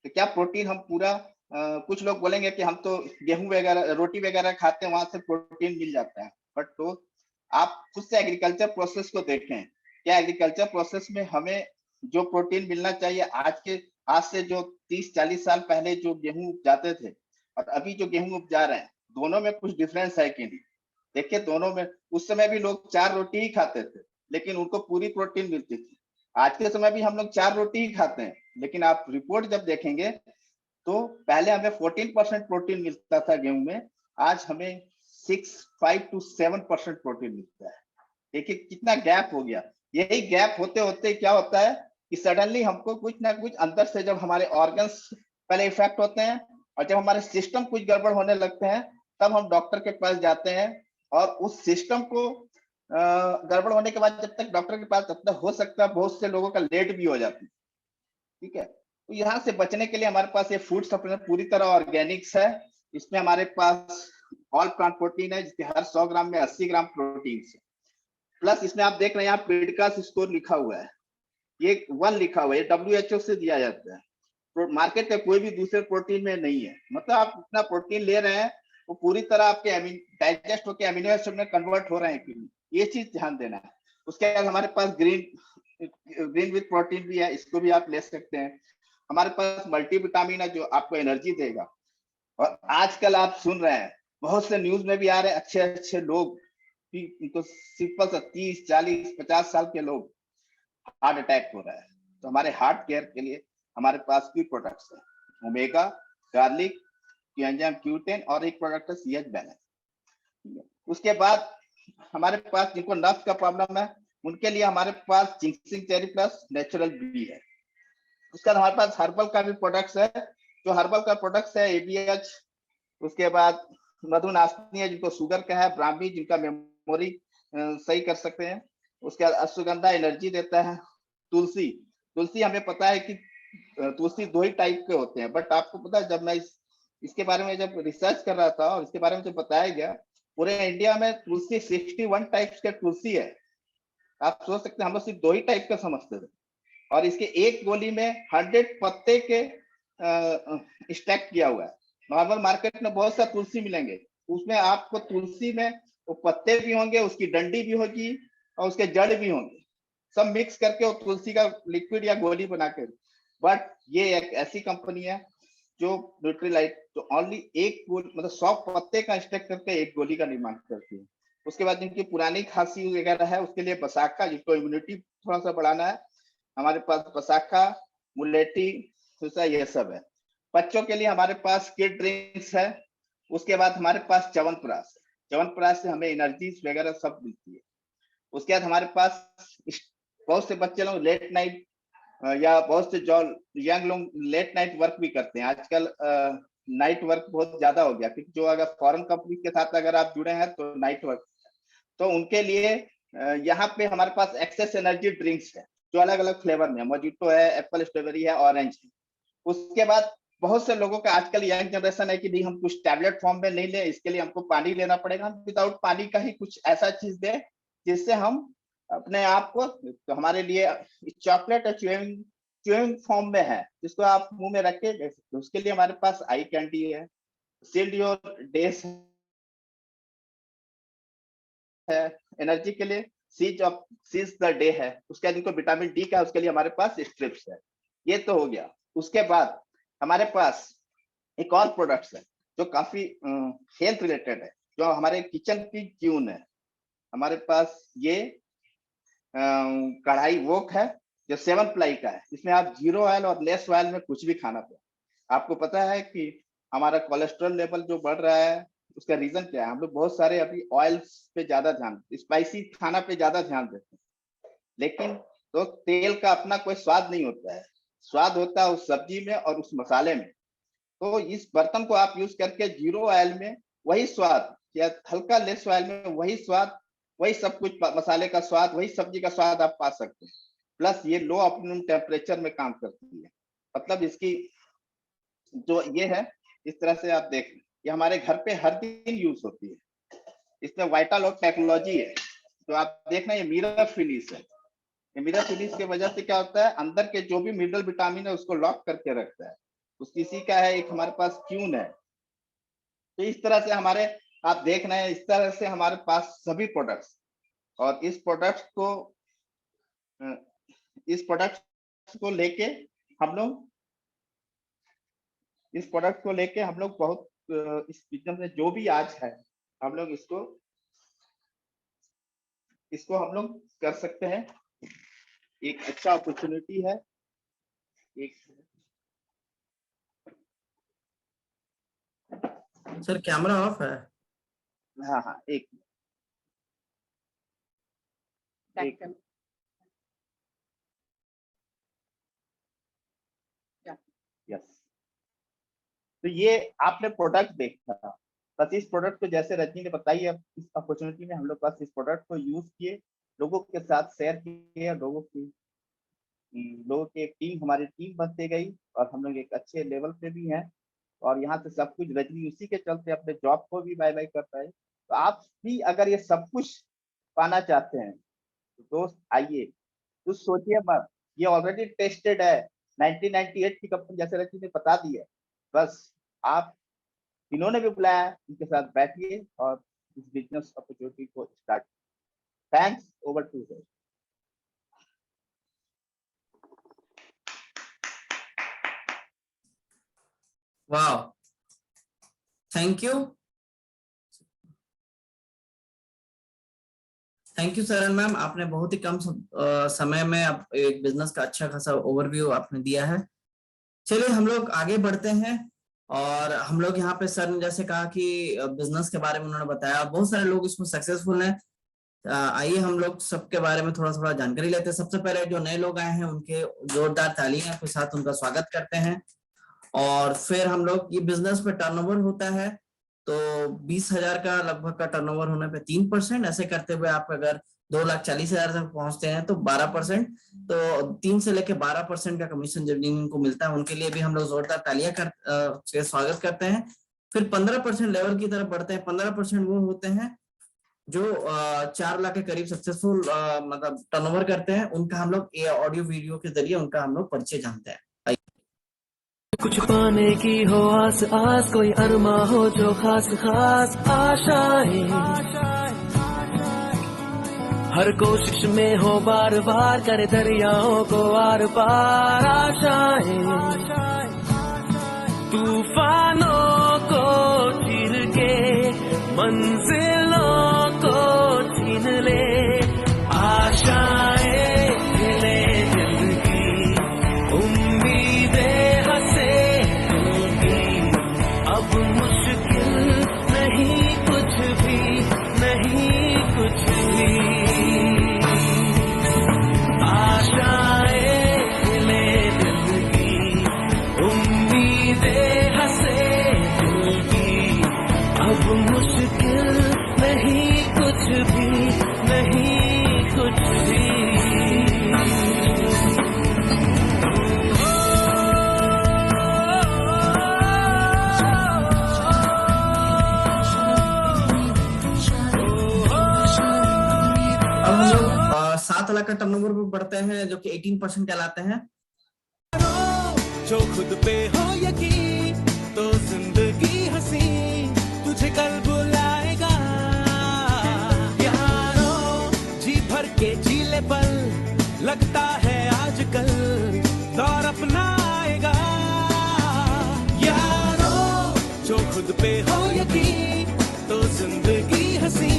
तो क्या प्रोटीन हम पूरा कुछ लोग बोलेंगे कि हम तो गेहूं वगैरह रोटी वगैरह खाते हैं वहां से प्रोटीन मिल जाता है, बट तो आप खुद से एग्रीकल्चर प्रोसेस को देखें, क्या एग्रीकल्चर प्रोसेस में हमें जो प्रोटीन मिलना चाहिए आज से जो 30-40 साल पहले जो गेहूं उपजाते थे और अभी जो गेहूं उपजा रहे हैं, दोनों में कुछ डिफरेंस है कि नहीं? देखिए दोनों में, उस समय भी लोग 4 रोटी ही खाते थे लेकिन उनको पूरी प्रोटीन मिलती थी। आज के समय भी हम लोग 4 रोटी ही खाते हैं, लेकिन आप रिपोर्ट जब देखेंगे तो पहले हमें 14% प्रोटीन मिलता था गेहूं में, आज हमें 5 to 7% प्रोटीन मिलता है। देखिए कितना गैप हो गया। यही गैप होते होते क्या होता है कि सडनली हमको कुछ ना कुछ अंदर से, जब हमारे ऑर्गन्स पहले इफेक्ट होते हैं और जब हमारे सिस्टम कुछ गड़बड़ होने लगते हैं, तब हम डॉक्टर के पास जाते हैं और उस सिस्टम को गड़बड़ होने के बाद जब तक डॉक्टर के पास, तब तक हो सकता है बहुत से लोगों का लेट भी हो जाता है। ठीक है, तो यहाँ से बचने के लिए हमारे पास ये फूड सप्लीमेंट पूरी तरह ऑर्गेनिक्स है। इसमें हमारे पास ऑल प्लांट प्रोटीन है, जिसके हर 100 ग्राम में 80 ग्राम प्रोटीन है। प्लस इसमें आप देख रहे हैं यहाँ पेडिकास स्कोर लिखा हुआ है, ये 1 लिखा हुआ है, WHO से दिया जाता है। मार्केट के कोई भी दूसरे प्रोटीन में नहीं है। मतलब आप इतना प्रोटीन ले रहे हैं वो पूरी तरह आपके डाइजेस्ट होकर अमीनो एसिड में कन्वर्ट हो रहे हैं कि नहीं, ये चीज ध्यान देना है। उसके बाद हमारे पास ग्रीन विथ प्रोटीन भी है, इसको भी आप ले सकते हैं। हमारे पास मल्टीविटामिन है जो आपको एनर्जी देगा। और आजकल आप सुन रहे हैं बहुत से न्यूज में भी आ रहे हैं, अच्छे अच्छे लोग तो सिंपल सा 30, 40, 50 साल के लोग हार्ट अटैक हो रहा है। तो हमारे हार्ट केयर के लिए हमारे पास भी प्रोडक्ट्स है, ओमेगा, गार्लिक, एंजाइम Q10 और एक प्रोडक्ट है CH बैलेंस। उसके बाद हमारे पास जिनको नर्व का प्रॉब्लम है उनके लिए हमारे पास जिंक्सिंग चेरी प्लस नेचुरल भी है। उसके बाद हमारे पास हर्बल का भी प्रोडक्ट्स है, जो हर्बल का प्रोडक्ट्स है ABH। उसके बाद मधुनाशनी है जिनको शुगर का है, ब्राह्मी जिनका मेमोरी सही कर सकते हैं। उसके बाद अश्वगंधा एनर्जी देता है। तुलसी हमें पता है कि तुलसी 2 ही टाइप के होते हैं, बट आपको पता है जब मैं इसके बारे में जब रिसर्च कर रहा था और इसके बारे में जब बताया गया, पूरे इंडिया में तुलसी 61 टाइप्स के तुलसी है। आप सोच सकते हैं हम लोग सिर्फ 2 ही टाइप का समझते थे, और इसके एक गोली में 100 पत्ते के स्टैक किया हुआ है। नॉर्मल मार्केट में बहुत सा तुलसी मिलेंगे, उसमें आपको तुलसी में वो पत्ते भी होंगे, उसकी डंडी भी होगी और उसके जड़ भी होंगे, सब मिक्स करके वो तुलसी का लिक्विड या गोली बना के। बट ये एक ऐसी कंपनी है जो न्यूट्रीलाइट जो ओनली एक गोली मतलब 100 पत्ते का स्टैक करके एक गोली का निर्माण करती है। उसके बाद जिनकी पुरानी खांसी वगैरह है उसके लिए बसाखा, जिसको इम्यूनिटी थोड़ा सा बढ़ाना है, हमारे पास बसाखा, मुलेठी, ये सब है। बच्चों के लिए हमारे पास किड ड्रिंक्स है। उसके बाद हमारे पास च्यवनप्राश, च्यवनप्राश से हमें एनर्जी वगैरह सब मिलती है। उसके बाद हमारे पास बहुत से बच्चे लोग लेट नाइट या बहुत से जो यंग लोग लेट नाइट वर्क भी करते हैं आजकल। नाइट वर्क बहुत ज्यादा हो गया, क्योंकि जो अगर फॉरेन कंपनी के साथ अगर आप जुड़े हैं तो नाइट वर्क, तो उनके लिए यहाँ पे हमारे पास एक्सेस एनर्जी ड्रिंक्स है जो अलग अलग फ्लेवर में, मोजिटो है, एप्पल स्ट्रॉबेरी है, ऑरेंज है। उसके बाद बहुत से लोगों का आजकल यंग जनरेशन है कि नहीं हम कुछ टैबलेट फॉर्म में नहीं ले, इसके लिए हमको पानी लेना पड़ेगा। हम विदाउट पानी का ही कुछ ऐसा चीज दे जिससे हम अपने आप को, तो हमारे लिए चॉकलेट च्युइंग फॉर्म में है जिसको आप मुंह में रख के दे सकते हो। उसके लिए हमारे पास आई कैंडी है, सील्ड योर डेज है, एनर्जी के लिए सीज द डे है। उसके बाद इनको विटामिन डी का है, उसके लिए हमारे पास स्ट्रिप्स है। ये तो हो गया। उसके बाद हमारे पास एक और प्रोडक्ट्स है जो काफी हेल्थ रिलेटेड है, जो हमारे किचन की क्यून है। हमारे पास ये कढ़ाई वोक है जो 7 प्लाई का है। इसमें आप 0 ऑयल और लेस ऑयल में कुछ भी खाना पाए। आपको पता है कि हमारा कोलेस्ट्रॉल लेवल जो बढ़ रहा है उसका रीजन क्या है? हम लोग बहुत सारे अभी ऑयल्स पे ज्यादा ध्यान, स्पाइसी खाना पे ज्यादा ध्यान देते हैं, लेकिन तो तेल का अपना कोई स्वाद नहीं होता है। स्वाद होता है उस सब्जी में और उस मसाले में। तो इस बर्तन को आप यूज करके 0 ऑयल में वही स्वाद या हल्का लेस ऑयल में वही स्वाद, वही सब कुछ, मसाले का स्वाद, वही सब्जी का स्वाद आप पा सकते हैं। प्लस ये लो ऑप्टिमम टेम्परेचर में काम करती है। मतलब इसकी जो ये है, इस तरह से आप देख, ये हमारे घर पे हर दिन यूज होती है। इसमें वाइटल और टेक्नोलॉजी है, तो आप देखना ये मिरर फिनिश है। ये मिरर फिनिश की वजह से क्या होता है, अंदर के जो भी मिनरल विटामिन है उसको लॉक करके रखता है। इसी का है एक हमारे पास क्यून है। तो इस तरह से हमारे, आप देख रहे हैं इस तरह से हमारे पास सभी प्रोडक्ट्स, और इस प्रोडक्ट को लेके हम लोग बहुत इस बिजनेस में जो भी आज है हम लोग इसको हम लोग कर सकते हैं। एक अच्छा अपॉर्चुनिटी है। एक सर कैमरा ऑफ है। हाँ हाँ एक यस। तो ये आपने प्रोडक्ट देखा, बस इस प्रोडक्ट को जैसे रजनी ने बताई, अब इस अपॉर्चुनिटी में हम लोग बस इस प्रोडक्ट को यूज किए, लोगों के साथ शेयर किए, लोगों की एक टीम, हमारी टीम बनती गई और हम लोग एक अच्छे लेवल पे भी हैं। और यहाँ से सब कुछ रजनी उसी के चलते अपने जॉब को भी बाय बाय कर पाए। तो आप भी अगर ये सब कुछ पाना चाहते हैं तो दोस्त आइए, कुछ सोचिए मत, ये ऑलरेडी टेस्टेड है। 1998 की कंपनी जैसे रजनी ने बता दी है। बस आप, इन्होंने भी बुलाया, इनके साथ बैठिए और इस बिजनेस अपॉर्चुनिटी को start Thanks. Over to you. Wow. Thank you. Thank you Saran ma'am, आपने बहुत ही कम समय में आप एक बिजनेस का अच्छा खासा ओवरव्यू आपने दिया है। चलिए हम लोग आगे बढ़ते हैं, और हम लोग यहाँ पे सर ने जैसे कहा कि बिजनेस के बारे में उन्होंने बताया, बहुत सारे लोग इसमें सक्सेसफुल हैं। आइए हम लोग सबके बारे में थोड़ा थोड़ा जानकारी लेते हैं। सबसे पहले जो नए लोग आए हैं उनके जोरदार तालियां के साथ उनका स्वागत करते हैं। और फिर हम लोग, ये बिजनेस पे टर्नओवर होता है तो 20,000 का लगभग का टर्नओवर होने पे 3%, ऐसे करते हुए आप अगर 2,40,000 तक पहुंचते हैं तो 12%, तो 3 से लेके 12% का कमीशन जब इनको मिलता है उनके लिए भी हम लोग जोरदार तालियां से स्वागत करते हैं। फिर 15% लेवल की तरफ बढ़ते हैं। 15% वो होते हैं जो 4 लाख के करीब सक्सेसफुल मतलब टर्नओवर करते हैं, उनका हम लोग ऑडियो वीडियो के जरिए उनका हम लोग परिचय जानते हैं। कुछ पाने की हो आस आस, कोई अरमा हो जो खास खास आशाएं, हर कोशिश में हो बार बार, करे दरियाओं को आर पार आशाएं, तूफानों को चीर के मंजिलों को छीन ले, आशाएं खिले दिल की, उम्मीदें हंसे दिल की, अब मुश्किल नहीं कुछ भी, नहीं कुछ भी, आशाएं खिले दिल की, उम्मीदें हंसे दिल की, अब मुश्किल नहीं कुछ भी, नहीं कुछ भी। अब हम लोग 7 लाख का टर्नओवर पे बढ़ते हैं, जो कि 18% कहलाते हैं। जो खुद पे हो यकीन तो जिंदगी हंसी तुझे कल बुलाएगा, यारो जी भर के जीले पल, लगता है आजकल दौर अपना आएगा, यारो जो खुद पे हो यकीन तो जिंदगी हंसी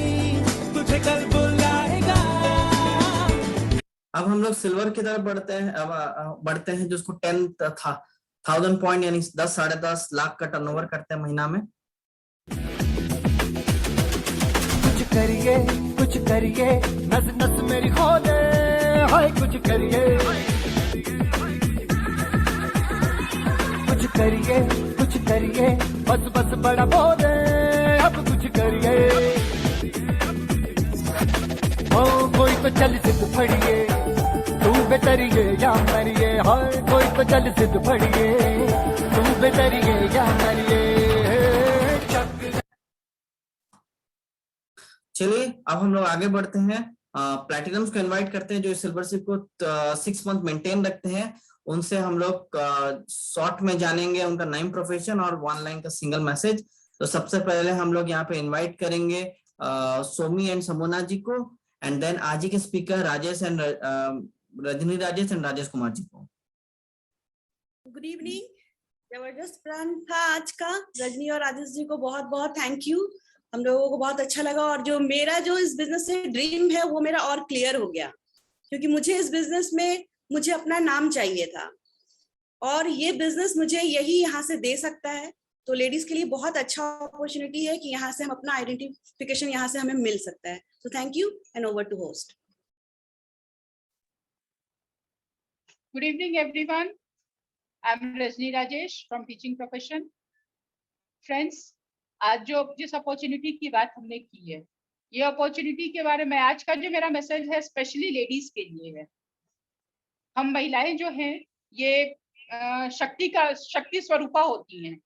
तुझे कल बुलाएगा। अब हम लोग सिल्वर की तरफ बढ़ते हैं। अब बढ़ते हैं जो उसको 10,000 पॉइंट यानी 10 साढ़े 10 लाख का टर्नओवर करते हैं महीना में। कुछ करिए नस नस मेरी खोले, हाय कुछ करिए बस बस बड़ा बोले, अब कुछ करिए, ओ कोई तो चल सिद्ध फड़िए, तू बेतरिए या मरिए, हाय कोई तो चल सिद्ध फड़िए, तू बेतरिए या मरिए। चलिए अब हम लोग आगे बढ़ते हैं। प्लैटिनम्स को इनवाइट करते हैं जो सिल्वरशिप को 6 मंथ मेंटेन रखते हैं। उनसे हम लोग शॉर्ट में जानेंगे उनका नाम, प्रोफेशन और 1 लाइन का सिंगल मैसेज। तो सबसे पहले हम लोग यहाँ पे इनवाइट करेंगे सोमी एंड समोना जी को, एंड देन आज के speaker Rajesh and Rajni Rajesh and Rajesh Kumar ji को। Good evening. जबरदस्त प्लान था आज का। रजनी और राजेश जी को बहुत बहुत थैंक यू, हम लोगों को बहुत अच्छा लगा, और जो मेरा जो इस बिजनेस से ड्रीम है वो मेरा और क्लियर हो गया, क्योंकि मुझे इस बिजनेस में मुझे अपना नाम चाहिए था, और ये बिजनेस मुझे यही यहाँ से दे सकता है। तो लेडीज के लिए बहुत अच्छा अपॉर्चुनिटी है कि यहाँ से हम अपना आइडेंटिफिकेशन यहाँ से हमें मिल सकता है। So thank you and over to host. Good evening, everyone. I'm Rajni Rajesh from teaching profession. Friends, आज जो जिस अपॉर्चुनिटी की बात हमने की है, ये अपॉर्चुनिटी के बारे में आज का जो मेरा मैसेज है स्पेशली लेडीज के लिए है। हम महिलाएं जो हैं ये शक्ति स्वरूपा होती हैं।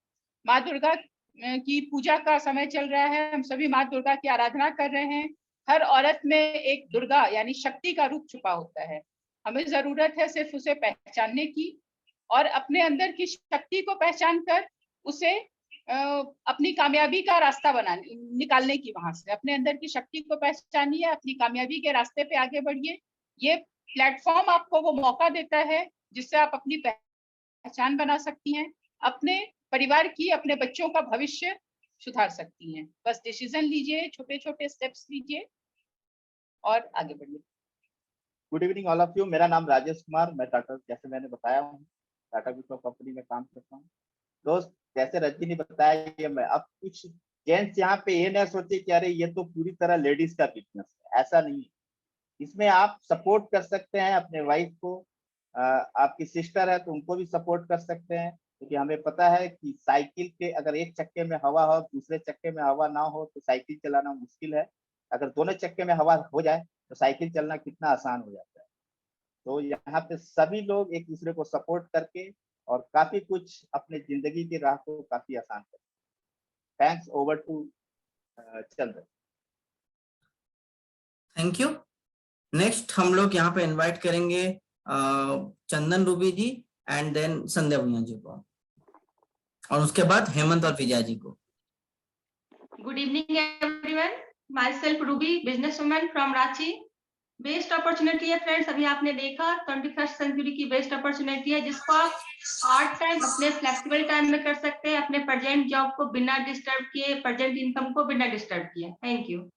माँ दुर्गा की पूजा का समय चल रहा है, हम सभी माँ दुर्गा की आराधना कर रहे हैं। हर औरत में एक दुर्गा यानी शक्ति का रूप छुपा होता है। हमें जरूरत है सिर्फ उसे पहचानने की, और अपने अंदर की शक्ति को पहचान कर उसे अपनी कामयाबी का रास्ता निकालने की, वहां से अपने अंदर की शक्ति को पहचानिए, अपनी कामयाबी के रास्ते पे आगे बढ़िए। ये प्लेटफॉर्म आपको वो मौका देता है जिससे आप अपनी पहचान बना सकती हैं, अपने परिवार की, अपने बच्चों का भविष्य सुधार सकती हैं। बस डिसीजन लीजिए, छोटे छोटे स्टेप्स लीजिए और आगे बढ़िए। Good evening all of you. मेरा नाम राजेश कुमार, मैं टाटा, जैसे मैंने बताया हूँ, टाटा ग्रुप ऑफ कंपनी में काम करता हूँ। दोस्त, जैसे रजनी ने बताया, ये मैं अब कुछ जेंट्स यहाँ पे ये ना सोचे कि अरे ये तो पूरी तरह लेडीज का बिजनेस है, ऐसा नहीं है। इसमें आप सपोर्ट कर सकते हैं अपने वाइफ को, आपकी सिस्टर है तो उनको भी सपोर्ट कर सकते हैं, क्योंकि हमें पता है कि साइकिल के अगर एक चक्के में हवा हो, दूसरे चक्के में हवा ना हो तो साइकिल चलाना मुश्किल है। अगर दोनों चक्के में हवा हो जाए तो साइकिल चलना कितना आसान हो जाता है। तो यहाँ पे सभी लोग एक दूसरे को सपोर्ट करके और काफी कुछ अपने जिंदगी की राह को काफी आसान कर। Thanks, over to Chandra. Thank you. Next हम लोग यहाँ पे इनवाइट करेंगे चंदन रूबी जी एंड देन संध्या भैया जी को, और उसके बाद हेमंत और विजय जी को। Good evening everyone, my self Ruby, business woman from Ranchi. Best opportunity है फ्रेंड्स, अभी आपने देखा 21st सेंचुरी की बेस्ट अपॉर्चुनिटी है, जिसको आप पार्ट टाइम अपने फ्लेक्सिबल टाइम में कर सकते हैं, अपने प्रेजेंट जॉब को बिना डिस्टर्ब किए, प्रेजेंट इनकम को बिना डिस्टर्ब किए। Thank you.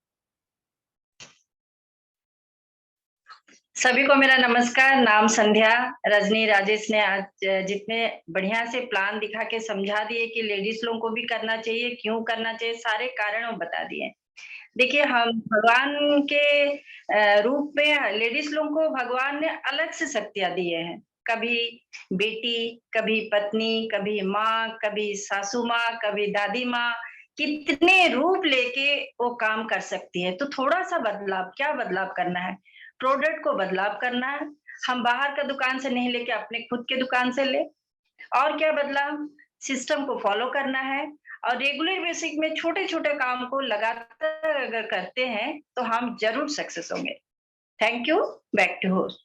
सभी को मेरा नमस्कार। नाम संध्या। रजनी राजेश ने आज जितने बढ़िया से प्लान दिखा के समझा दिए कि लेडीज लोगों को भी करना चाहिए, क्यों करना चाहिए, सारे कारण वो बता दिए। देखिए, हम भगवान के रूप में लेडीज लोगों को भगवान ने अलग से शक्तियां दिए हैं। कभी बेटी, कभी पत्नी, कभी माँ, कभी सासू माँ, कभी दादी माँ, कितने रूप लेके वो काम कर सकती है। तो थोड़ा सा बदलाव, क्या बदलाव करना है, प्रोडक्ट को बदलाव करना है। हम बाहर का दुकान से नहीं लेके अपने खुद के दुकान से ले। और क्या बदलाव, सिस्टम को फॉलो करना है और रेगुलर बेसिक में छोटे छोटे काम को लगातार अगर करते हैं तो हम जरूर सक्सेस होंगे। Thank you. Back to host.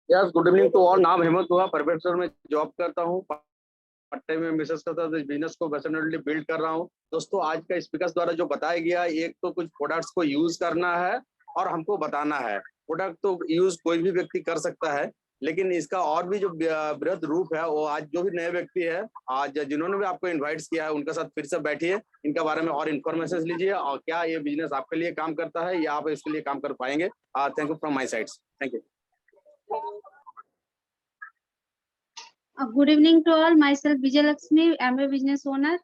Yes, good evening to all. नाम हेमंत हुआ, प्राइवेट सेक्टर में जॉब करता हूँ, पार्ट टाइम में मिसेस के साथ इस बिजनेस को डेफिनेटली बिल्ड कर रहा हूँ। दोस्तों, आज का स्पीकर द्वारा जो बताया गया, एक तो कुछ प्रोडक्ट्स को यूज करना है और हमको बताना है। प्रोडक्ट तो यूज कोई भी व्यक्ति कर सकता है, लेकिन इसका और भी जो बृहद रूप है वो आज जो भी नए व्यक्ति है, आज जिन्होंने भी आपको इनवाइट किया है, उनके साथ फिर से बैठिए, इनके बारे में और इन्फॉर्मेशन लीजिए और क्या ये बिजनेस आपके लिए काम करता है या आप इसके लिए काम कर पाएंगे। Thank you from my side. Thank you. Good evening to all, myself Vijay Lakshmi, MA business owner.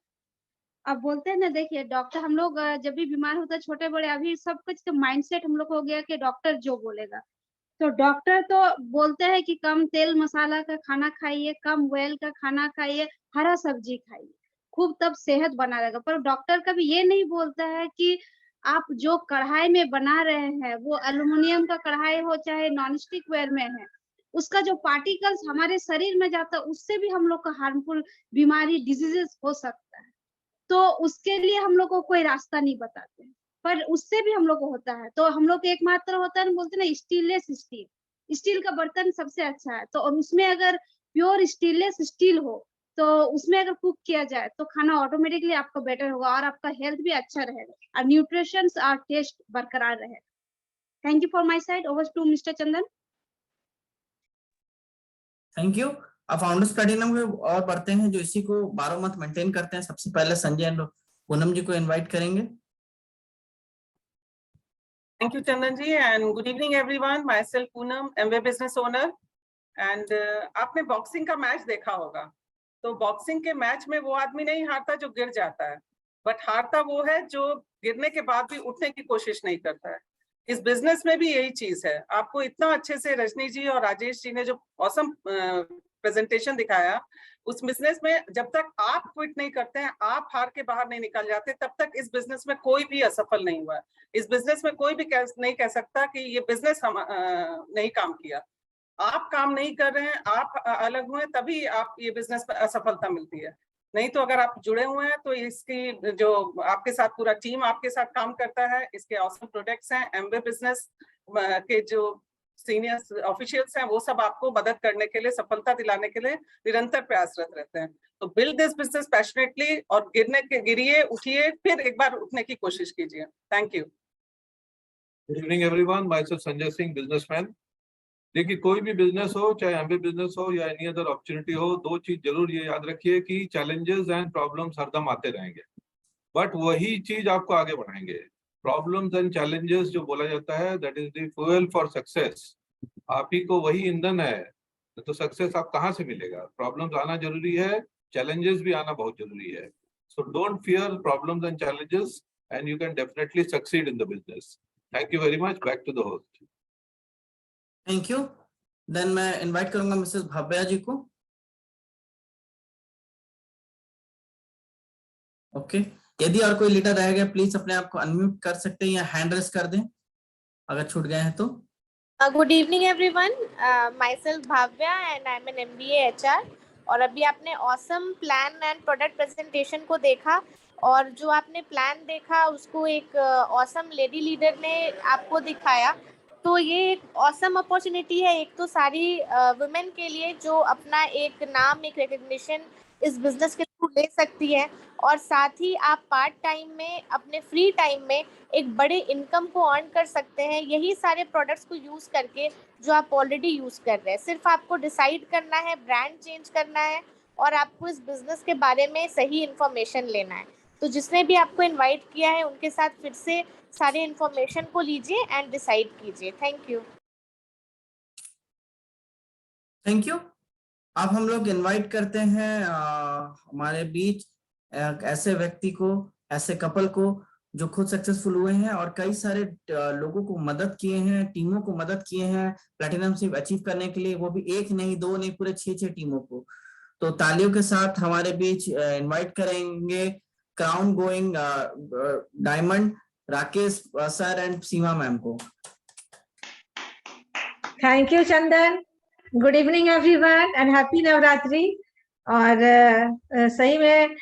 अब बोलते हैं ना, देखिए डॉक्टर, हम लोग जब भी बीमार होता है, छोटे बड़े, अभी सब कुछ का माइंडसेट हम लोग हो गया कि डॉक्टर जो बोलेगा, तो डॉक्टर तो बोलते हैं कि कम तेल मसाला का खाना खाइए, कम ऑयल का खाना खाइए, हरा सब्जी खाइए, खूब तब सेहत बना रहेगा। पर डॉक्टर कभी ये नहीं बोलता है कि आप जो कढ़ाई में बना रहे हैं, वो एल्युमिनियम का कढ़ाई हो चाहे नॉन स्टिक वेयर में है, उसका जो पार्टिकल्स हमारे शरीर में जाता है, उससे भी हम लोग का हार्मफुल बीमारी, डिजीजेस हो सकता है। तो उसके लिए हम लोग को कोई रास्ता नहीं बताते, पर उससे भी हम लोग को होता है। तो हम लोग एकमात्र होता है, बोलते हैं ना, स्टीललेस स्टील, स्टील का बर्तन सबसे अच्छा है। तो और उसमें अगर प्योर स्टीललेस स्टील हो तो उसमें अगर कुक किया जाए तो खाना ऑटोमेटिकली आपका बेटर होगा और आपका हेल्थ भी अच्छा रहेगा और न्यूट्रिशन और टेस्ट बरकरार रहेगा। Thank you for my side. Over to mister Chandan. Thank you. अब फाउंडर्स प्लैटिनम में और बढ़ते हैं जो इसी को 12 मंथ मेंटेन करते हैं। सबसे पहले संजय एंड पूनम जी को इनवाइट करेंगे। Thank you, Chandan ji, and good evening, everyone. Myself Poonam, MBA business owner, and आपने बॉक्सिंग का मैच देखा होगा, तो बॉक्सिंग के मैच में वो आदमी नहीं हारता जो गिर जाता है, बट हारता वो है जो गिरने के बाद भी उठने की कोशिश नहीं करता है। इस बिजनेस में भी यही चीज है। आपको इतना अच्छे से रजनी जी और राजेश जी ने जो ऑसम प्रेजेंटेशन दिखाया, उस बिजनेस में जब तक आप क्विट नहीं करते हैं, आप हार के बाहर नहीं निकल जाते, तब तक इस बिजनेस में कोई भी असफल नहीं हुआ। इस बिजनेस में कोई भी नहीं कह सकता कि ये बिजनेस हम नहीं काम किया। आप काम नहीं कर रहे हैं, आप अलग हुए, तभी आप ये बिजनेस में असफलता मिलती है। नहीं तो अगर आप जुड़े हुए हैं तो इसकी जो आपके साथ पूरा टीम आपके साथ काम करता है, इसके ऑसम प्रोडक्ट्स हैं, एमवे बिजनेस के जो सीनियर ऑफिशियल्स हैं, वो सब आपको मदद करने के लिए, सफलता दिलाने के लिए निरंतर प्रयासरत रहते हैं। तो बिल्ड दिस बिजनेस पैशनेटली, और गिरिए, उठिए, फिर एक बार उठने की कोशिश कीजिए। Thank you. Good evening everyone, my self Sanjay Singh, businessman. देखिए, कोई भी बिजनेस हो, चाहे एमबीए बिजनेस हो या एनी अदर अपॉर्चुनिटी हो, दो चीज जरूर ये याद रखिए कि चैलेंजेस एंड प्रॉब्लम्स हरदम आते रहेंगे, बट वही चीज आपको आगे बढ़ाएंगे। प्रॉब्लम्स एंड चैलेंजेस जो बोला जाता है, that is the fuel for success. आप ही को वही ईंधन है, तो सक्सेस आप कहाँ से मिलेगा? प्रॉब्लम्स आना जरूरी है, चैलेंजेस भी आना बहुत जरूरी है। So don't fear problems and challenges and you can definitely succeed in the business. Thank you very much. Back to the host. Thank you. Then मैं इनवाइट करूंगा मिसेस भव्या जी को। ओके, यदि और कोई लीडर रह गया, प्लीज अपने आप को अनम्यूट कर सकते हैं या हैंड रेस कर दें अगर छूट गए हैं तो। Good evening everyone, myself Bhavya and I am an MBA HR। और अभी आपने awesome plan and product presentation को देखा, और जो आपने प्लान देखा उसको एक ऑसम लेडी लीडर ने आपको दिखाया। तो ये एक ऑसम अपॉर्चुनिटी है, एक तो सारी वुमेन के लिए जो अपना एक नाम, एक रिकग्निशन इस बिजनेस के थ्रू ले सकती है, और साथ ही आप पार्ट टाइम में अपने फ्री टाइम में एक बड़े इनकम को अर्न कर सकते हैं यही सारे प्रोडक्ट्स को यूज़ करके जो आप ऑलरेडी यूज़ कर रहे हैं। सिर्फ आपको डिसाइड करना है, ब्रांड चेंज करना है, और आपको इस बिजनेस के बारे में सही इन्फॉर्मेशन लेना है। तो जिसने भी आपको इनवाइट किया है उनके साथ फिर से सारे इन्फॉर्मेशन को लीजिए एंड डिसाइड कीजिए। Thank you. Thank you. अब हम लोग इनवाइट करते हैं हमारे बीच ऐसे व्यक्ति को, ऐसे कपल को जो खुद सक्सेसफुल हुए हैं और कई सारे लोगों को मदद किए हैं, टीमों को मदद किए हैं प्लैटिनम सिर्फ अचीव करने के लिए, वो भी एक नहीं, दो नहीं, पूरे 6 टीमों को। तो तालियों के साथ हमारे बीच इनवाइट करेंगे crown going diamond Rakesh sir and Seema ma'am को। Thank you Chandan. Good evening everyone and happy Navratri. और सही में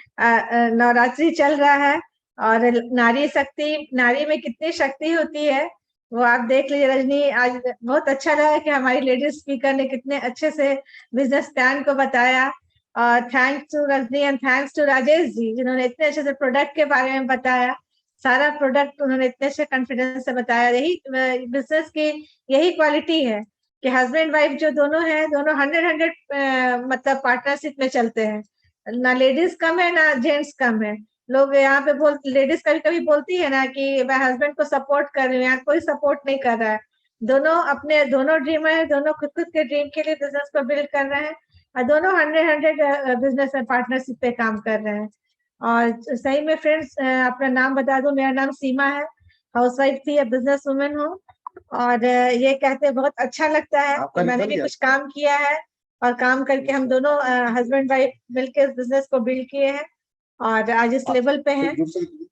नवरात्रि चल रहा है, और नारी शक्ति, नारी में कितनी शक्ति होती है वो आप देख लीजिए। रजनी, आज बहुत अच्छा लगा कि हमारी लेडीज स्पीकर ने कितने अच्छे से बिजनेस प्लान को बताया। और thanks to Rajni and thanks to Rajesh ji जिन्होंने इतने अच्छे से प्रोडक्ट के बारे में बताया। सारा प्रोडक्ट उन्होंने इतने अच्छे कॉन्फिडेंस से बताया। यही बिजनेस की यही क्वालिटी है कि हस्बैंड वाइफ जो दोनों हैं, दोनों 100 मतलब पार्टनरशिप में चलते हैं। ना लेडीज कम है ना जेंट्स कम है। लोग यहाँ पे लेडीज कभी कभी बोलती है ना कि मैं हस्बैंड को सपोर्ट कर रही हूँ, यहाँ कोई सपोर्ट नहीं कर रहा है। दोनों ड्रीमर है, दोनों खुद के ड्रीम के लिए बिजनेस को बिल्ड कर रहे हैं, और दोनों 100 बिजनेस में पार्टनरशिप पे काम कर रहे हैं। और सही में फ्रेंड्स, अपना नाम बता दूं, मेरा नाम सीमा है, हाउसवाइफ थी, अब बिजनेस वुमेन हूँ। और ये कहते बहुत अच्छा लगता है कि मैंने भी कुछ काम किया है, और काम करके हम दोनों हस्बैंड वाइफ मिलकर इस बिजनेस को बिल्ड किए हैं और आज इस लेवल पे हैं।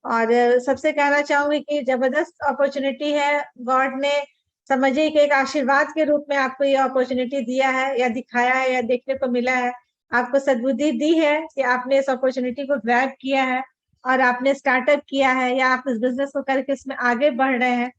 और सबसे कहना चाहूंगी कि जबरदस्त अपॉर्चुनिटी है। गॉड ने समझिए कि एक आशीर्वाद के रूप में आपको ये अपॉर्चुनिटी दिया है, या दिखाया है, या देखने को मिला है। आपको सद्बुद्धि दी है कि आपने इस अपॉर्चुनिटी को ग्रैब किया है और आपने स्टार्टअप किया है, या आप इस बिजनेस को करके इसमें आगे बढ़ रहे हैं।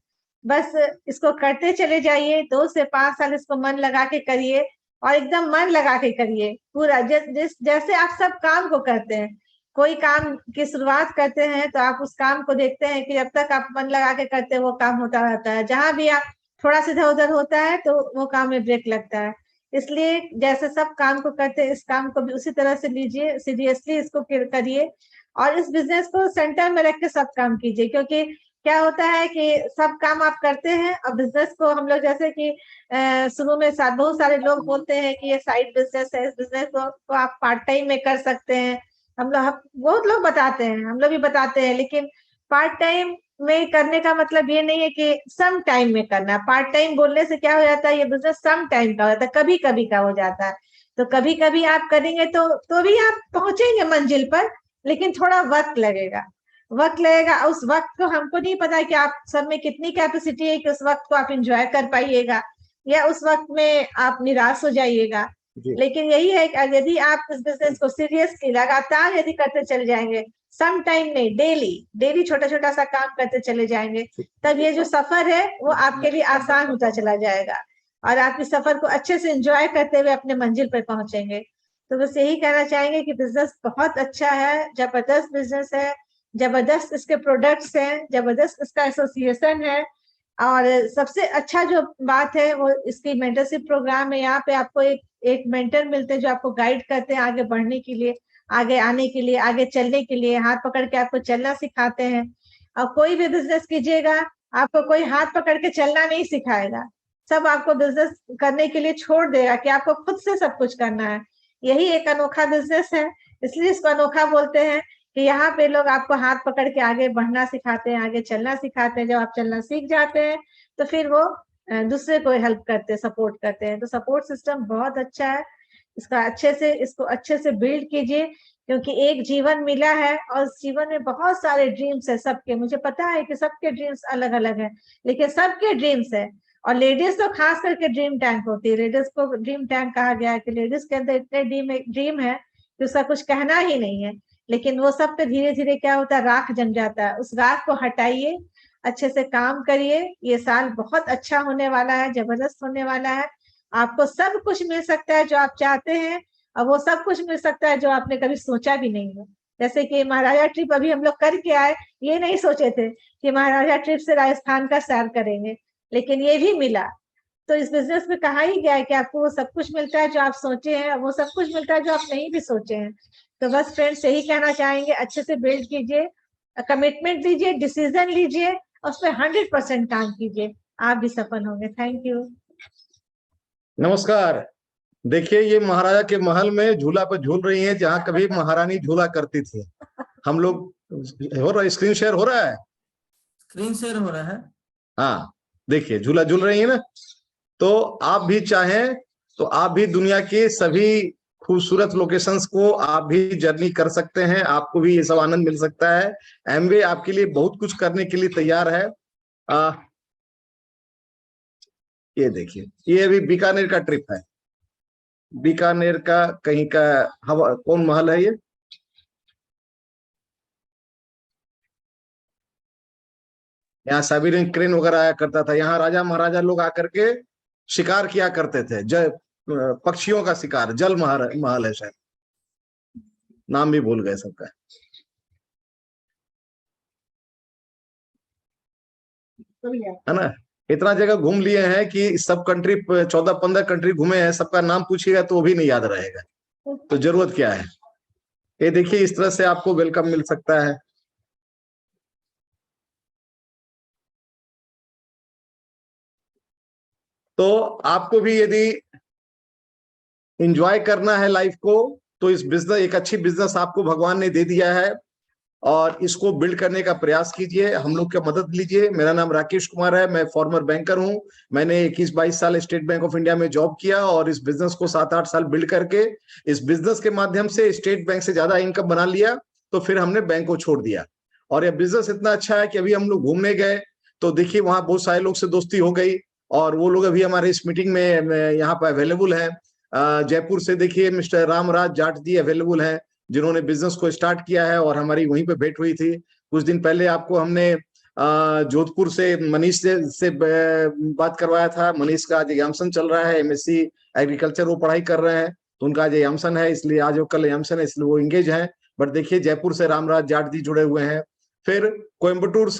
बस इसको करते चले जाइए, 2 से 5 साल इसको मन लगा के करिए, और एकदम मन लगा के करिए पूरा। जैसे आप सब काम को करते हैं, कोई काम की शुरुआत करते हैं तो आप उस काम को देखते हैं कि जब तक आप मन लगा के करते हैं वो काम होता रहता है। जहां भी आप थोड़ा सा इधर उधर होता है तो वो काम में ब्रेक लगता है। इसलिए जैसे सब काम को करते हैं, इस काम को भी उसी तरह से लीजिए, सीरियसली इसको करिए, और इस बिजनेस को सेंटर में रख के सब काम कीजिए। क्योंकि क्या होता है कि सब काम आप करते हैं और बिजनेस को हम लोग, जैसे कि शुरू में बहुत सारे लोग बोलते हैं कि ये साइड बिजनेस है, इस बिजनेस को आप पार्ट टाइम में कर सकते हैं। बहुत लोग बताते हैं, हम लोग भी बताते हैं, लेकिन पार्ट टाइम में करने का मतलब ये नहीं है कि सम टाइम में करना। पार्ट टाइम बोलने से क्या हो जाता है, ये बिजनेस सम टाइम का हो जाता है, कभी कभी का हो जाता है। तो कभी कभी आप करेंगे तो भी आप पहुंचेंगे मंजिल पर, लेकिन थोड़ा वक्त लगेगा। उस वक्त को हमको नहीं पता कि आप सब में कितनी कैपेसिटी है कि उस वक्त को आप एंजॉय कर पाइएगा, या उस वक्त में आप निराश हो जाइएगा। लेकिन यही है कि यदि आप इस बिजनेस को सीरियसली लगातार यदि करते चले जाएंगे, सम टाइम नहीं, डेली छोटा छोटा सा काम करते चले जाएंगे, तब ये जो सफर है वो आपके लिए आसान होता चला जाएगा। और आप इस सफर को अच्छे से एंजॉय करते हुए अपने मंजिल पर पहुंचेंगे। तो बस यही कहना चाहेंगे कि बिजनेस बहुत अच्छा है, जबरदस्त बिजनेस है, जबरदस्त इसके प्रोडक्ट्स हैं, जबरदस्त इसका एसोसिएशन है, और सबसे अच्छा जो बात है वो इसकी मेंटरशिप प्रोग्राम है। यहाँ पे आपको एक मेंटर मिलते हैं जो आपको गाइड करते हैं आगे बढ़ने के लिए, आगे आने के लिए, आगे चलने के लिए, हाथ पकड़ के आपको चलना सिखाते हैं। और कोई भी बिजनेस कीजिएगा, आपको कोई हाथ पकड़ के चलना नहीं सिखाएगा, सब आपको बिजनेस करने के लिए छोड़ देगा कि आपको खुद से सब कुछ करना है। यही एक अनोखा बिजनेस है, इसलिए इसको अनोखा बोलते हैं कि यहाँ पे लोग आपको हाथ पकड़ के आगे बढ़ना सिखाते हैं, आगे चलना सिखाते हैं। जब आप चलना सीख जाते हैं तो फिर वो दूसरे को हेल्प करते हैं, सपोर्ट करते हैं। तो सपोर्ट सिस्टम बहुत अच्छा है, इसको अच्छे से बिल्ड कीजिए, क्योंकि एक जीवन मिला है और इस जीवन में बहुत सारे ड्रीम्स है सबके। मुझे पता है कि सबके ड्रीम्स अलग अलग हैं, लेकिन सबके ड्रीम्स है। और लेडीज तो खास करके ड्रीम टैंक होती है, लेडीज को ड्रीम टैंक कहा गया है कि लेडीज के अंदर इतने ड्रीम है कि उसका कुछ कहना ही नहीं है। लेकिन वो सब पे धीरे धीरे क्या होता है, राख जम जाता है। उस राख को हटाइए, अच्छे से काम करिए। ये साल बहुत अच्छा होने वाला है, जबरदस्त होने वाला है। आपको सब कुछ मिल सकता है जो आप चाहते हैं, और वो सब कुछ मिल सकता है जो आपने कभी सोचा भी नहीं है। जैसे कि महाराजा ट्रिप अभी हम लोग करके आए, ये नहीं सोचे थे कि महाराजा ट्रिप से राजस्थान का सैर करेंगे, लेकिन ये भी मिला। तो इस बिजनेस में कहा ही गया है कि आपको वो सब कुछ मिलता है जो आप सोचे हैं, वो सब कुछ मिलता है जो आप नहीं भी सोचे हैं। तो बस फ्रेंड्स यही कहना चाहेंगे, अच्छे से बिल्ड कीजिए, कमिटमेंट दीजिए, डिसीजन लीजिए, और उस पर 100% काम कीजिए, आप भी सफल होंगे। Thank you. नमस्कार। देखिए, ये महाराजा के महल में झूला पर झूल रही हैं जहां कभी महारानी झूला करती थी। हम लोग हो रहा है, स्क्रीन शेयर हो रहा है, स्क्रीन शेयर हो रहा है। हाँ देखिए, झूला झूल रही है ना। तो आप भी चाहें तो आप भी दुनिया के सभी खूबसूरत लोकेशंस को आप भी जर्नी कर सकते हैं, आपको भी ये सब आनंद मिल सकता है। एमवे आपके लिए बहुत कुछ करने के लिए तैयार है। ये देखिए, ये अभी बीकानेर का ट्रिप है। बीकानेर का कहीं का हवा, कौन महल है ये? यहाँ साइबेरियन क्रेन वगैरह आया करता था, यहाँ राजा महाराजा लोग आकर के शिकार किया करते थे, पक्षियों का शिकार। जल महल है शायद, नाम भी भूल गए सबका। है ना, इतना जगह घूम लिए हैं कि सब कंट्री 14-15 कंट्री घूमे हैं, सबका नाम पूछिएगा तो वो भी नहीं याद रहेगा। तो जरूरत क्या है? ये देखिए, इस तरह से आपको वेलकम मिल सकता है। तो आपको भी यदि एंजॉय करना है लाइफ को, तो इस बिजनेस, एक अच्छी बिजनेस आपको भगवान ने दे दिया है और इसको बिल्ड करने का प्रयास कीजिए, हम लोग की मदद लीजिए। मेरा नाम राकेश कुमार है, मैं फॉर्मर बैंकर हूं। मैंने 21-22 साल स्टेट बैंक ऑफ इंडिया में जॉब किया और इस बिजनेस को 7-8 साल बिल्ड करके इस बिजनेस के माध्यम से स्टेट बैंक से ज्यादा इनकम बना लिया। तो फिर हमने बैंक को छोड़ दिया और यह बिजनेस इतना अच्छा है कि अभी हम लोग घूमने गए तो देखिए वहां बहुत सारे लोग से दोस्ती हो गई और वो लोग अभी हमारे इस मीटिंग में यहाँ पर अवेलेबल है। जयपुर से देखिए मिस्टर रामराज जाट जी अवेलेबल है, जिन्होंने बिजनेस को स्टार्ट किया है और हमारी वहीं पे भेंट हुई थी। कुछ दिन पहले आपको हमने जोधपुर से मनीष से बात करवाया था। मनीष का आज एग्जाम्सन चल रहा है, एमएससी एग्रीकल्चर वो पढ़ाई कर रहे हैं, तो उनका आज एग्जाम्सन है, इसलिए आज वो कल एग्जाम्सन है, इसलिए वो इंगेज हैं। बट देखिए, जयपुर से रामराज जाट जी जुड़े हुए हैं। फिर कोयम्बटूर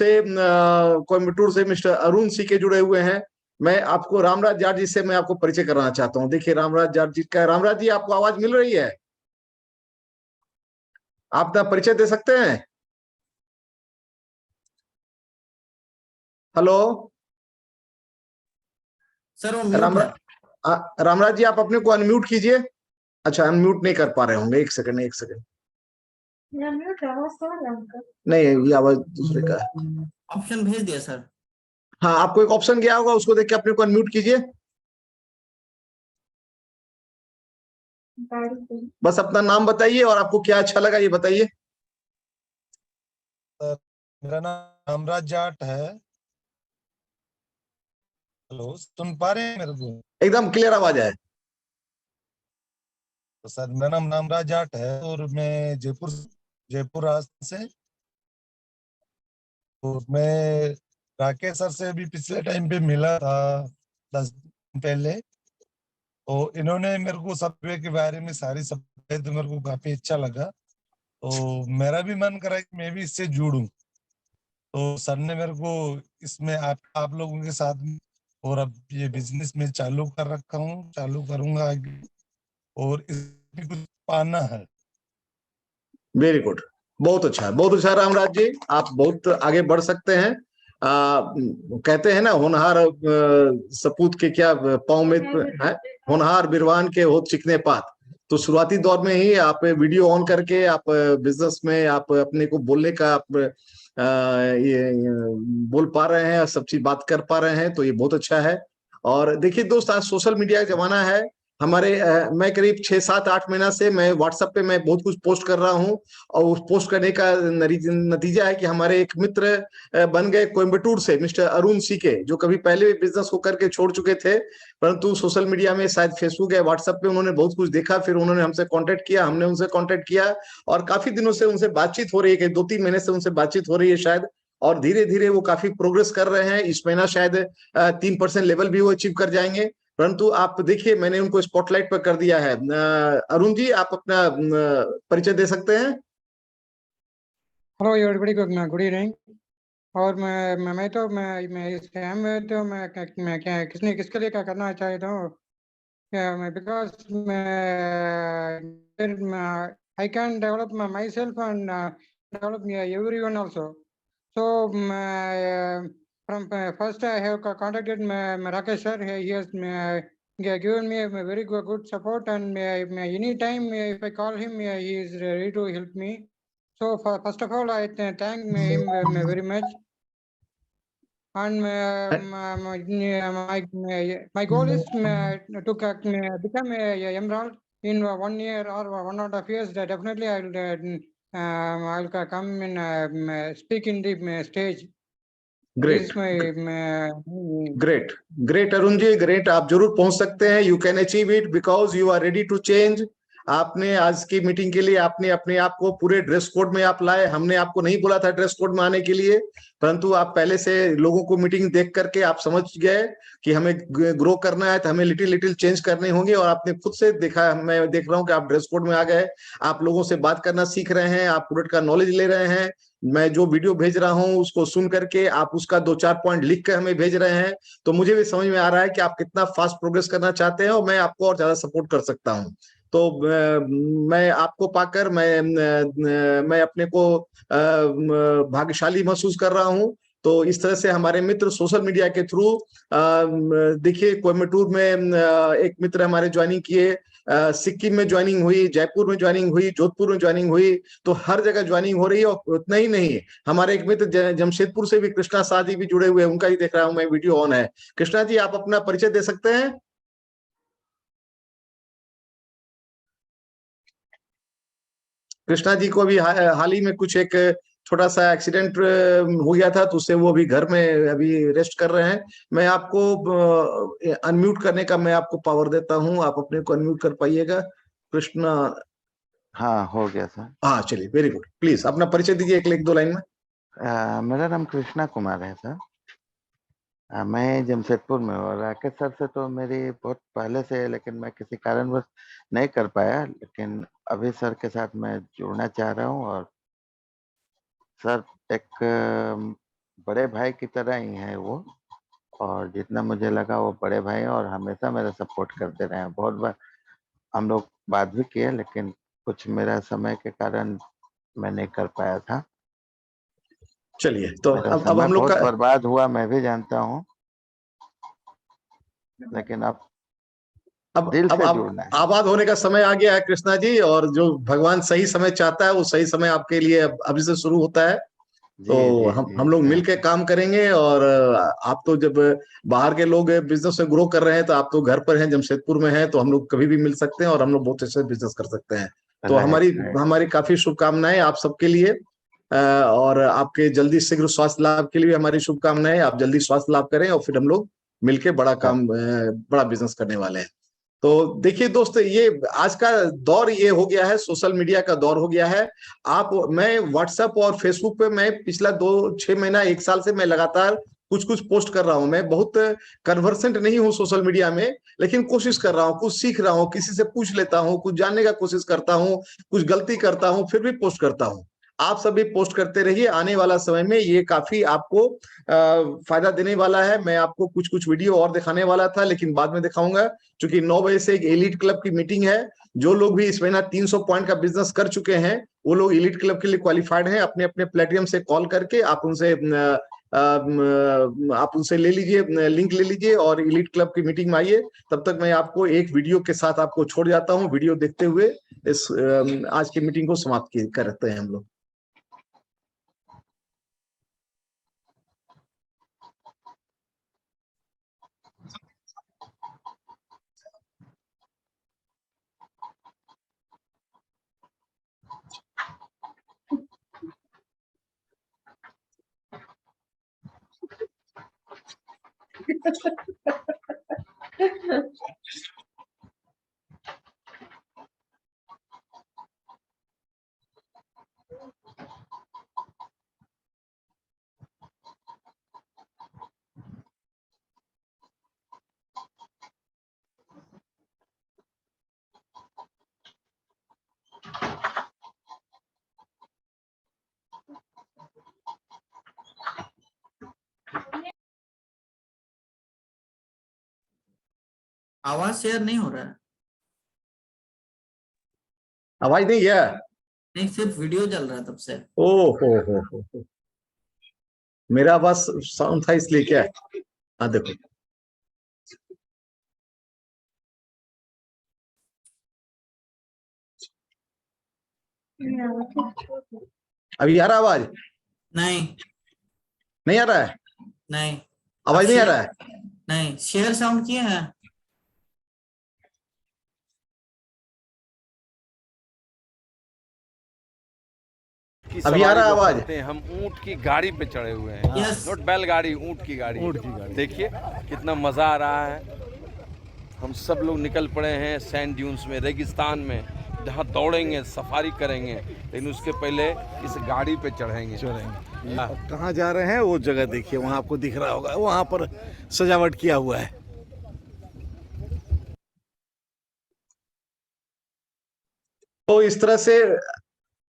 से मिस्टर अरुण सी के जुड़े हुए हैं। मैं आपको रामराज जाट जी से मैं आपको परिचय कराना चाहता हूँ। देखिए रामराज जाट जी का, रामराज जी आपको आवाज मिल रही है? आप अपना परिचय दे सकते हैं? हेलो सर, रामराज जी, आप अपने को अनम्यूट कीजिए। अच्छा, अनम्यूट नहीं कर पा रहे होंगे, एक सेकंड। नहीं, ये आवाज दूसरे का है। ऑप्शन भेज दिया सर। हाँ, आपको एक ऑप्शन गया होगा, उसको देख के अपने को अनम्यूट कीजिए। बस अपना नाम बताइए और आपको क्या अच्छा लगा ये बताइए। मेरा नाम रामराज जाट है। हेलो, सुन पा रहे हैं मेरे को? एकदम क्लियर आवाज है। तो सर, मेरा नाम रामराज जाट है और मैं जयपुर राजस्थान से। और मैं राकेश सर से अभी पिछले टाइम पे मिला था, पहले, तो इन्होंने मेरे को सॉफ्टवेयर के बारे में सारी सब तो मेरे को काफी अच्छा लगा, तो मेरा भी मन करा कि मैं भी इससे जुड़ूं। तो सर ने मेरे को इसमें आप लोगों के साथ में, और अब ये बिजनेस में चालू कर रखा हूँ, चालू करूंगा आगे, और इसमें कुछ पाना है। वेरी गुड, बहुत अच्छा, बहुत अच्छा रामराज जी, आप बहुत आगे बढ़ सकते हैं। कहते हैं ना, होनहार सपूत के क्या पाँव में है, होनहार बिरवान के हो चिकने पात। तो शुरुआती दौर में ही आप वीडियो ऑन करके आप बिजनेस में आप अपने को बोलने का आप ये बोल पा रहे हैं, सब चीज बात कर पा रहे हैं, तो ये बहुत अच्छा है। और देखिए दोस्त, आज सोशल मीडिया का जमाना है। हमारे मैं करीब 6-7-8 महीना से मैं व्हाट्सएप पे मैं बहुत कुछ पोस्ट कर रहा हूँ, और उस पोस्ट करने का नतीजा है कि हमारे एक मित्र बन गए कोयम्बटूर से, मिस्टर अरुण सीके, जो कभी पहले भी बिजनेस को करके छोड़ चुके थे, परंतु सोशल मीडिया में शायद फेसबुक या व्हाट्सएप पे उन्होंने बहुत कुछ देखा, फिर उन्होंने हमसे कांटेक्ट किया, हमने उनसे कांटेक्ट किया, और काफी दिनों से उनसे बातचीत हो रही है, 2-3 महीने से उनसे बातचीत हो रही है शायद, और धीरे धीरे वो काफी प्रोग्रेस कर रहे हैं। इस महीना शायद 3% लेवल भी वो अचीव कर जाएंगे। परंतु आप देखिए, मैंने उनको स्पॉटलाइट पर कर दिया है। अरुण जी, आप अपना परिचय दे सकते हैं? Hello everybody, good evening. और मैं तो मैं इस टाइम में तो मैं क्या किसके लिए क्या करना चाहता हूँ, because I can develop myself and develop everyone also. So from first I have contacted Rakesh sir. He has given me a very good support, and any time if I call him, he is ready to help me. So first of all, I thank him very much. And my goal is to become a emerald in 1 year or 1.5 years. Definitely I'll come and speak in the stage. Great, great Arun ji, great. आप जरूर पहुंच सकते हैं, you can achieve it because you are ready to change. आपने आज की meeting के लिए आपने अपने आप को पूरे ड्रेस कोड में आप लाए। हमने आपको नहीं बोला था ड्रेस कोड में आने के लिए, परंतु आप पहले से लोगों को मीटिंग देख करके आप समझ गए कि हमें ग्रो करना है, तो हमें लिटिल चेंज करने होंगे, और आपने खुद से देखा, मैं देख रहा हूँ कि आप ड्रेस कोड में आ गए, आप लोगों से बात करना सीख रहे हैं, आप प्रोडक्ट का नॉलेज ले रहे हैं। मैं जो वीडियो भेज रहा हूँ उसको सुन करके आप उसका 2-4 पॉइंट लिख कर हमें भेज रहे हैं, तो मुझे भी समझ में आ रहा है कि आप कितना फास्ट प्रोग्रेस करना चाहते हैं, और मैं आपको और ज्यादा सपोर्ट कर सकता हूँ। तो मैं आपको पाकर मैं अपने को भाग्यशाली महसूस कर रहा हूँ। तो इस तरह से हमारे मित्र सोशल मीडिया के थ्रू, देखिए कोयम्बटूर में एक मित्र हमारे ज्वाइनिंग किए, सिक्किम में ज्वाइनिंग हुई, जयपुर में ज्वाइनिंग हुई, जोधपुर में ज्वाइनिंग हुई, तो हर जगह ज्वाइनिंग हो रही है। और उतना ही नहीं, हमारे एक मित्र जमशेदपुर से भी कृष्णा शाह जी भी जुड़े हुए हैं, उनका ही देख रहा हूं मैं, वीडियो ऑन है। कृष्णा जी, आप अपना परिचय दे सकते हैं? कृष्णा जी को अभी हाल ही में कुछ एक छोटा सा एक्सीडेंट हो गया था, तो उससे वो अभी घर में अभी रेस्ट कर रहे हैं। मैं आपको अनम्यूट करने का मैं आपको पावर देता हूं, आप अपने को अनम्यूट कर पाइएगा। कृष्णा, हाँ हो गया सर। हाँ चलिए, वेरी गुड। प्लीज अपना परिचय दीजिए, 1-2 लाइन में। मेरा नाम कृष्णा कुमार है सर। मैं जमशेदपुर में हूँ। राकेश सर से तो मेरी बहुत पहले से है, लेकिन मैं किसी कारणवश नहीं कर पाया, लेकिन अभी सर के साथ मैं जुड़ना चाह रहा हूँ। और सर एक बड़े भाई की तरह ही है वो, और जितना मुझे लगा वो बड़े भाई हैं, और हमेशा मेरा सपोर्ट करते रहे हैं। बहुत बार हम लोग बात भी किए, लेकिन कुछ मेरा समय के कारण मैं नहीं कर पाया था। चलिए, तो अब हम लोग बहुत बर्बाद हुआ, मैं भी जानता हूँ, लेकिन अब आबाद होने का समय आ गया है कृष्णा जी, और जो भगवान सही समय चाहता है वो सही समय आपके लिए अभी से शुरू होता है। तो हम लोग मिलके काम करेंगे। और आप तो जब बाहर के लोग बिजनेस में ग्रो कर रहे हैं, तो आप तो घर पर हैं, जमशेदपुर में हैं, तो हम लोग कभी भी मिल सकते हैं, और हम लोग बहुत अच्छे बिजनेस कर सकते हैं। तो हमारी काफी शुभकामनाएं आप सबके लिए, और आपके जल्दी शीघ्र स्वास्थ्य लाभ के लिए हमारी शुभकामनाएं। आप जल्दी स्वास्थ्य लाभ करें, और फिर हम लोग मिलके बड़ा बिजनेस करने वाले हैं। तो देखिए दोस्त, ये आज का दौर ये हो गया है, सोशल मीडिया का दौर हो गया है। मैं व्हाट्सएप और फेसबुक पे मैं पिछला 2-6 महीना 1 साल से मैं लगातार कुछ कुछ पोस्ट कर रहा हूं। मैं बहुत कन्वर्सेंट नहीं हूं सोशल मीडिया में, लेकिन कोशिश कर रहा हूं, कुछ सीख रहा हूं, किसी से पूछ लेता हूं, कुछ जानने का कोशिश करता हूं, कुछ गलती करता हूं, फिर भी पोस्ट करता हूं। आप सभी पोस्ट करते रहिए, आने वाला समय में ये काफी आपको फायदा देने वाला है। मैं आपको कुछ कुछ वीडियो और दिखाने वाला था, लेकिन बाद में दिखाऊंगा, क्योंकि 9 बजे से एक एलीट क्लब की मीटिंग है। जो लोग भी इस महीना 300 पॉइंट का बिजनेस कर चुके हैं, वो लोग एलीट क्लब के लिए क्वालिफाइड हैं। अपने अपने प्लेटिनम से कॉल करके आप उनसे ले लीजिए, लिंक ले लीजिए और एलीट क्लब की मीटिंग में आइए। तब तक मैं आपको एक वीडियो के साथ आपको छोड़ जाता हूँ। वीडियो देखते हुए इस आज की मीटिंग को समाप्त करते हैं हम लोग। आवाज शेयर नहीं हो रहा है। आवाज नहीं गया? नहीं, सिर्फ वीडियो चल रहा है तब से। ओ हो। मेरा आवाज साउंड था इसलिए क्या? हाँ देखो, अभी आ रहा आवाज? नहीं आ रहा है? नहीं, आवाज नहीं आ रहा है? नहीं, शेयर साउंड किए हैं। अभी आ रहा है आवाज? हम ऊंट की गाड़ी पे चढ़े हुए हैं। नोट बैलगाड़ी, ऊंट की गाड़ी। देखिए कितना मजा आ रहा है। हम सब लोग निकल पड़े हैं सैंड ड्यून्स में, रेगिस्तान में, जहाँ दौड़ेंगे, सफारी करेंगे, लेकिन उसके पहले इस गाड़ी पे चढ़ेंगे। कहाँ जा रहे हैं वो जगह देखिए, वहाँ आपको दिख रहा होगा, वहाँ पर सजावट किया हुआ है। तो इस तरह से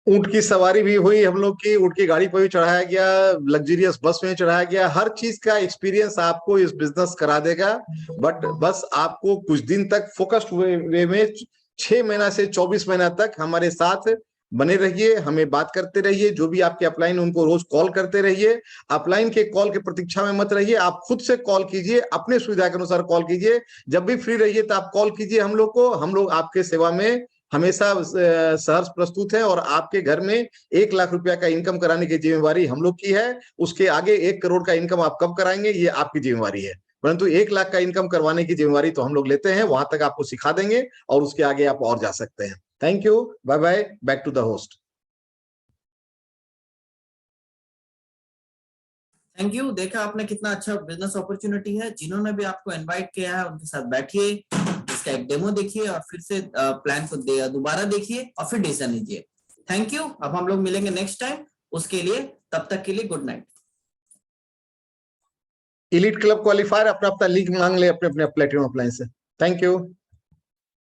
ऊंट की सवारी भी हुई हम लोग की, ऊंट की गाड़ी पर भी चढ़ाया गया, लग्जरियस बस में चढ़ाया गया। हर चीज का एक्सपीरियंस आपको इस बिजनेस करा देगा। बट बस आपको कुछ दिन तक फोकस्ड वे में 6 महीना से 24 महीना तक हमारे साथ बने रहिए, हमें बात करते रहिए। जो भी आपके अपलाइन उनको रोज कॉल करते रहिए। अपलाइन के कॉल के प्रतीक्षा में मत रहिए, आप खुद से कॉल कीजिए, अपने सुविधा के अनुसार कॉल कीजिए। जब भी फ्री रहिए तो आप कॉल कीजिए हम लोग को। हम लोग आपके सेवा में हमेशा सहर्ष प्रस्तुत है, और आपके घर में 1 लाख रुपया का इनकम कराने की जिम्मेवारी हम लोग की है। उसके आगे 1 करोड़ का इनकम आप कब कराएंगे ये आपकी जिम्मेवारी है, परंतु 1 लाख का इनकम करवाने की जिम्मेवारी तो हम लोग लेते हैं। वहां तक आपको सिखा देंगे और उसके आगे आप और जा सकते हैं। Thank you, bye bye, back to the host. Thank you. देखा आपने कितना अच्छा बिजनेस अपॉर्चुनिटी है। जिन्होंने भी आपको इनवाइट किया है उनके साथ बैठिए, इसका एक डेमो देखिए और फिर से प्लान को दोबारा देखिए और फिर डिसीजन लीजिए। Thank you. अब हम लोग मिलेंगे नेक्स्ट टाइम, उसके लिए तब तक के लिए good night. Elite club qualifier अपना अपना लिंक मांग ले अपने अपने प्लेटिनम अप्लायंस से। Thank you.